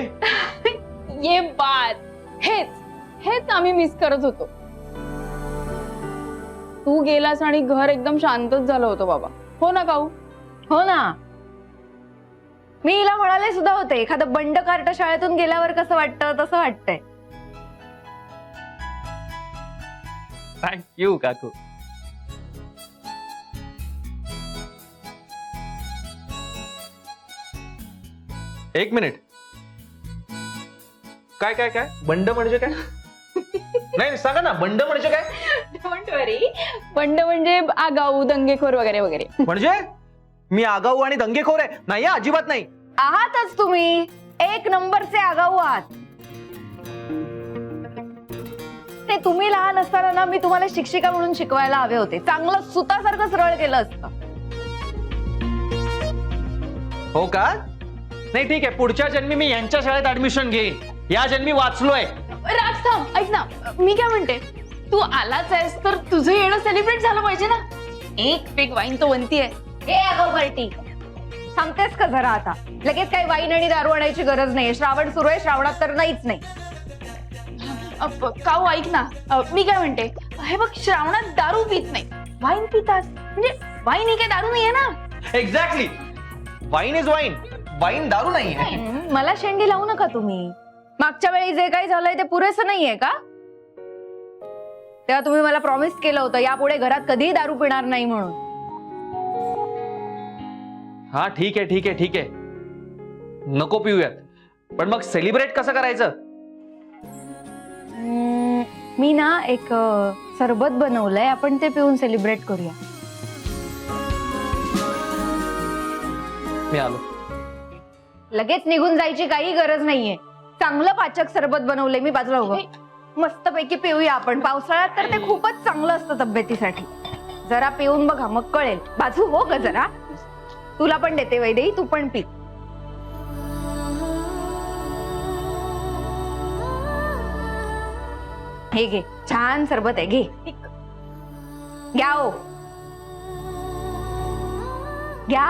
ये बात, हेच हेच आम्ही मिस करत होतो. तू गेलास आणि घर एकदम शांतच झालं होतं बाबा. हो ना काऊ? हो ना. मी हिला म्हणाले सुद्धा होते, एखादं बंड कार्ट शाळेतून गेल्यावर कसं वाटतं तसं वाटतंय. थँक्यू काकू. एक मिनिट. काय काय काय बंड म्हणजे काय? नाही सांगा ना, बंड म्हणजे काय? डोंट वरी. बंड म्हणजे आगाऊ, दंगेखोर वगैरे वगैरे. म्हणजे मी आगाऊ आणि दंगेखोर आहे? नाही, अजिबात नाही. आहातच तुम्ही, एक नंबरचे आगाऊ आहात. ते तुम्ही लहान असताना ना मी तुम्हाला शिक्षिका म्हणून शिकवायला हवे होते. चांगलं सुतासारखं सरळ केलं असतं. हो का? नाही ठीक आहे, पुढच्या जन्मी मी यांच्या शाळेत ऍडमिशन घेईन. या जन्मी वाचलोय. राज थांब, ऐक ना, मी काय म्हणते, तू आलाच आहेस तर तुझं येणं सेलिब्रेट झालं पाहिजे ना. एक पेग वाईन तो बनतीये. हे आगाऊ पार्टी, सांगतेस का जरा आता? लगेच काही वाईन आणि दारू आणायची गरज नाही. श्रावण सुरू आहे, श्रावणात तर नाहीच नाही. काऊ ऐक ना, मी काय म्हणते, हे बघ, श्रावणात दारू पित नाही, वाईन पितात. म्हणजे वाईन ही काही दारू नाहीये ना. Exactly, wine is wine. Wine दारू नाहीये. मला शेंडी लावू नका तुम्ही. मागच्या वेळी जे काही झालंय ते पुरेसं नाहीये का? तेव्हा तुम्ही मला प्रॉमिस केलं होतं यापुढे घरात कधीही दारू पिणार नाही म्हणून. हा ठीक आहे ठीक आहे ठीक आहे, नको पिऊयात. पण मग सेलिब्रेट कसं करायचं? मी ना एक सरबत बनवलंय, आपण ते पिऊन सेलिब्रेट करूया. मी आलो. लगेच निघून जायची काही गरज नाहीये. चांगलं पाचक सरबत बनवलंय मी, बाजूला उभं. मस्त पैकी पिऊया आपण. पावसाळ्यात तर ते खूपच चांगलं असतं तब्येतीसाठी. जरा पिऊन बघा, मग कळेल. बाजू हो ग जरा. तुला पण देते वैदेही, तू पण पी. हे घे, छान सरबत आहे, घे. घ्या हो, घ्या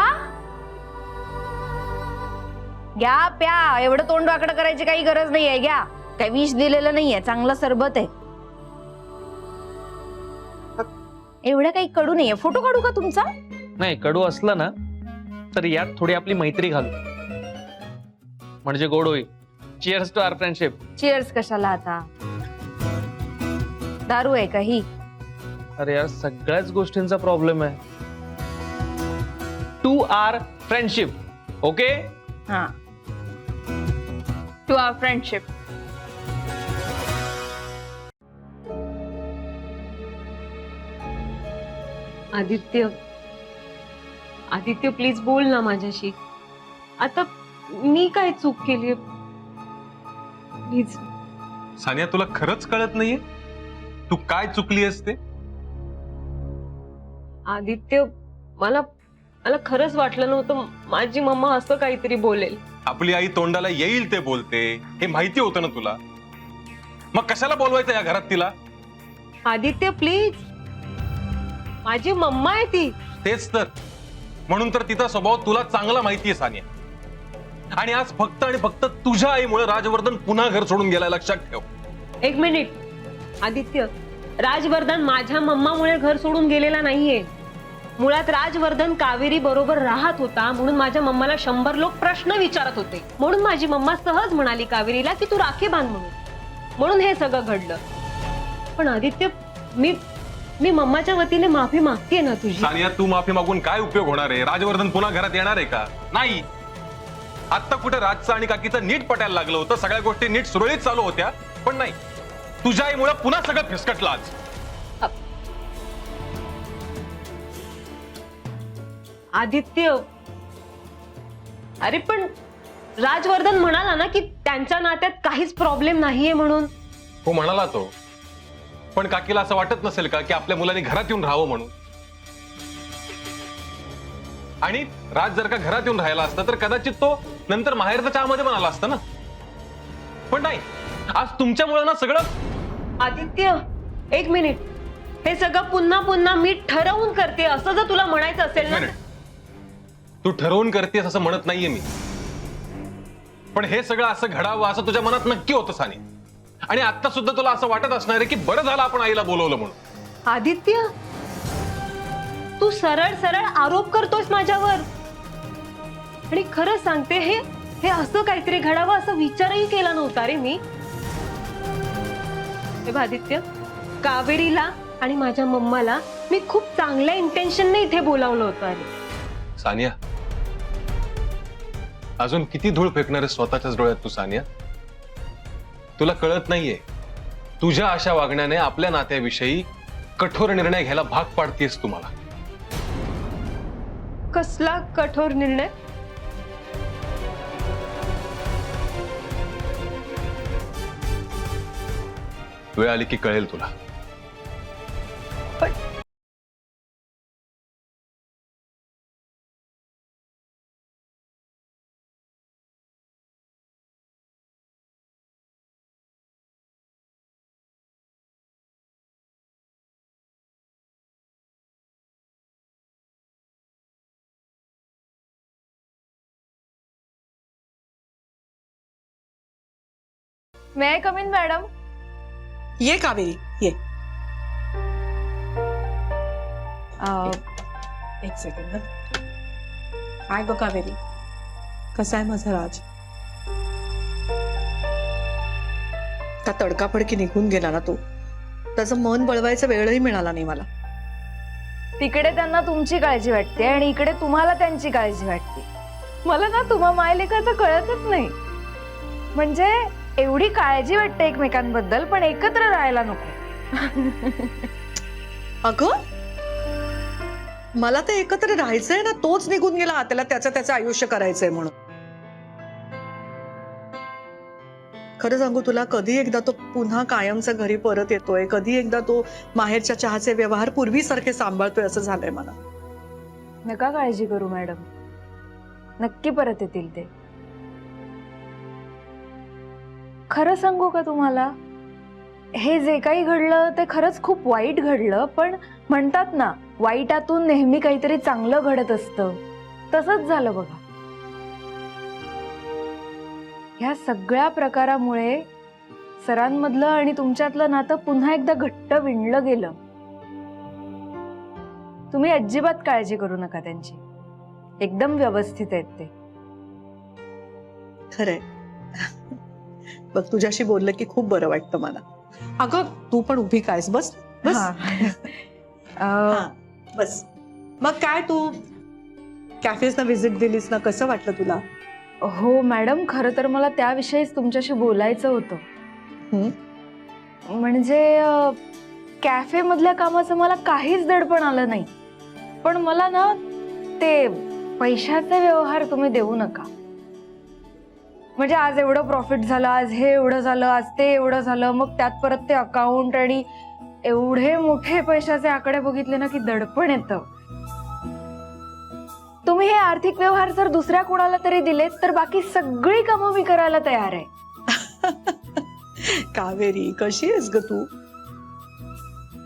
घ्या, प्या. एवढं तोंड वाकडं करायची काही गरज नाहीये. घ्या, काही विष दिलेलं नाहीये, चांगलं सरबत आहे. एवढं काही कडू नाहीये. फोटो काढू का तुमचा? नाही, कडू असलं ना तर यात थोडी आपली मैत्री घालू, म्हणजे गोड होईल. Cheers to our friendship. Cheers कशाला आता? दारू आहे का ही? अरे यार, सगळ्याच गोष्टींचा प्रॉब्लेम आहे. To our friendship. ओके. हा, to our friendship. Aditya, Aditya please बोल ना माझ्याशी. आता मी काय चूक केली? प्लीज. सानिया, तुला खरंच कळत नाहीये तू काय चुकली असते? आदित्य, मला मला खरंच वाटलं नव्हतं माझी मम्मा असं काहीतरी बोलेल. आपली आई तोंडाला येईल ते बोलते हे माहिती होतं ना तुला. मग कशाला बोलवायचं या घरात तिला? आदित्य प्लीज, माझी मम्मा आहे ती. तेच तर, म्हणून तर तिचा स्वभाव तुला चांगला माहितीये सानिया. आणि आज फक्त आणि फक्त तुझ्या आईमुळे राजवर्धन पुन्हा घर सोडून गेलाय, लक्षात ठेव. एक मिनिट आदित्य, राजवर्धन माझ्या मम्मामुळे घर सोडून गेलेला नाहीये. मुळात राजवर्धन कावेरी बरोबर राहत होता म्हणून माझ्या मम्माला 100 लोक प्रश्न विचारत होते. म्हणून माझी मम्मा सहज म्हणाली कावेरीला की तू राखी बांध म्हणून हे सगळं घडलं. पण आदित्य, मी मम्माच्या वतीने माफी मागतेय ना तुझी. सानिया, तू माफी मागून काय उपयोग होणार आहे? राजवर्धन पुन्हा घरात येणार आहे का? नाही. आता कुठे राजचं आणि काकीचं नीट पटायला लागलं होतं, सगळ्या गोष्टी नीट सुरळीत चालू होत्या, पण नाही, तुझ्या आईमुळे पुन्हा सगळं फिसकटलं आज. आदित्य, अरे पण राजवर्धन म्हणाला ना की त्यांच्या नात्यात काहीच प्रॉब्लेम नाहीये म्हणून. हो म्हणाला तो, पण काकीला असं वाटत नसेल का की आपल्या मुलांनी घरात येऊन राहावं म्हणून? आणि राज जर का घरात येऊन राहिला असता तर कदाचित तो नंतर माहेरच्या चहामध्ये पण आला असता ना. पण नाही, आज तुमच्यामुळे ना सगळं. आदित्य, एक मिनिट, हे सगळं पुन्हा पुन्हा मी ठरवून करते असं जर तुला म्हणायचं असेल ना. तू ठरवून करतेस असं म्हणत नाहीये मी, पण हे सगळं असं घडावं असं तुझ्या मनात नक्की होतं सानी. आणि आता सुद्धा तुला असं वाटत असणार आहे की बरं झालं आपण आईला बोलवलं म्हणून. आदित्य, तू सरळ सरळ आरोप करतोस माझ्यावर. आणि खरं सांगते, हे असं काहीतरी घडावं असं विचारही केला नव्हता रे मी. हे बघ आदित्य, कावेरीला आणि माझ्या मम्माला मी खूप चांगल्या इंटेन्शनने इथे बोलावलं होतं. आणि सानिया, अजून किती धूळ फेकणार आहे स्वतःच्याच डोळ्यात तू सानिया? तुला कळत नाहीये, तुझ्या अशा वागण्याने आपल्या नात्याविषयी कठोर निर्णय घ्यायला भाग पाडतेस तुम्हाला. कसला कठोर निर्णय? वेळ आली की कळेल तुला. मे आय कम इन मॅडम? ये कावेरी ये. एक सेकंड. काय ग कावेरी, कसा आहे माझा राज? का तडकाफडकी निघून गेला ना तो, त्याचं मन बळवायचा वेळही मिळाला नाही मला. तिकडे त्यांना तुमची काळजी वाटते आणि इकडे तुम्हाला त्यांची काळजी वाटते. मला ना तुम्हा मायलेखाचं कळतच नाही. म्हणजे एवढी काळजी वाटते एकमेकांबद्दल, पण एकत्र राहायला नको. अगं, मला तर एकत्र राहायचंय ना, तोच निघून गेला. त्याला त्याचं आयुष्य करायचंय म्हणून. खरं सांगू तुला, कधी एकदा तो पुन्हा कायमचा घरी परत येतोय, कधी एकदा तो माहेरच्या चहाचे व्यवहार पूर्वीसारखे सांभाळतोय असं झालंय मला. नका काळजी करू मॅडम, नक्की परत येतील ते. खरं सांगू का तुम्हाला, हे जे काही घडलं ते खरंच खूप वाईट घडलं. पण म्हणतात ना, वाईटातून नेहमी काहीतरी चांगलं घडत असतं, तसंच झालं बघा. ह्या सगळ्या प्रकारामुळे सरांमधलं आणि तुमच्यातलं नातं पुन्हा एकदा घट्ट विणलं गेलं. तुम्ही अजिबात काळजी करू नका त्यांची, एकदम व्यवस्थित आहेत ते. खरंय. बघ, तुझ्याशी बोललं की खूप बरं वाटतं मला. अगं, तू पण उभी कायस? बस बस. बस. मग काय, तू कॅफेजना व्हिजिट दिलीस ना, कसं वाटलं तुला? हो मॅडम, खरं तर मला त्याविषयीच तुमच्याशी बोलायचं होतं. म्हणजे कॅफे मधल्या कामाचं मला काहीच दडपण आलं नाही. पण मला ना ते पैशाचे व्यवहार तुम्ही देऊ नका. म्हणजे आज एवढं प्रॉफिट झालं, आज हे एवढं झालं, आज ते एवढं झालं, मग त्यात परत ते अकाउंट आणि एवढे मोठे पैशाचे आकडे बघितले ना की दडपण येतं. तुम्ही हे आर्थिक व्यवहार जर दुसऱ्या कोणाला तरी दिलेत तर बाकी सगळी कामं मी करायला तयार आहे. कावेरी, कशी आहेस ग तू?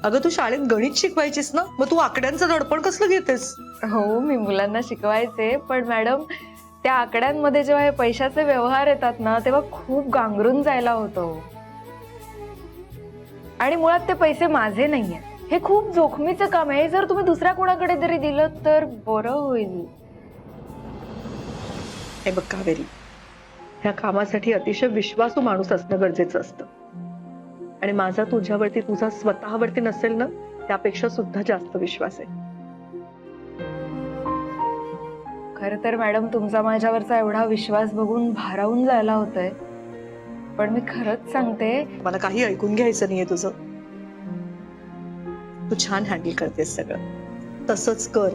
अगं, तू शाळेत गणित शिकवायचीस ना, मग तू आकड्यांचं दडपण कसलं घेतेस? हो, मी मुलांना शिकवायचे, पण मॅडम त्या आकड्यांमध्ये जेव्हा हे पैशाचे व्यवहार येतात ना, तेव्हा खूप गांगरून जायला होतं. आणि मुळात ते पैसे माझे नाहीये. हे खूप जोखमीचं काम आहे. जर तुम्ही दुसऱ्या कोणाकडे तरी दिलं तर बरं होईल. हे बघ कावेरी, ह्या कामासाठी अतिशय विश्वासू माणूस असणं गरजेचं असतं. आणि माझा तुझ्यावरती, तुझा स्वतःवरती नसेल ना, त्यापेक्षा सुद्धा जास्त विश्वास आहे. खरं तर मॅडम, तुमचा माझ्यावरचा एवढा विश्वास बघून भारावून जायला होतंय. पण मी खरंच सांगते, मला काही ऐकून घ्यायचं नाहीये तुझं. तू छान हँडल करतेस सगळं, तसंच कर.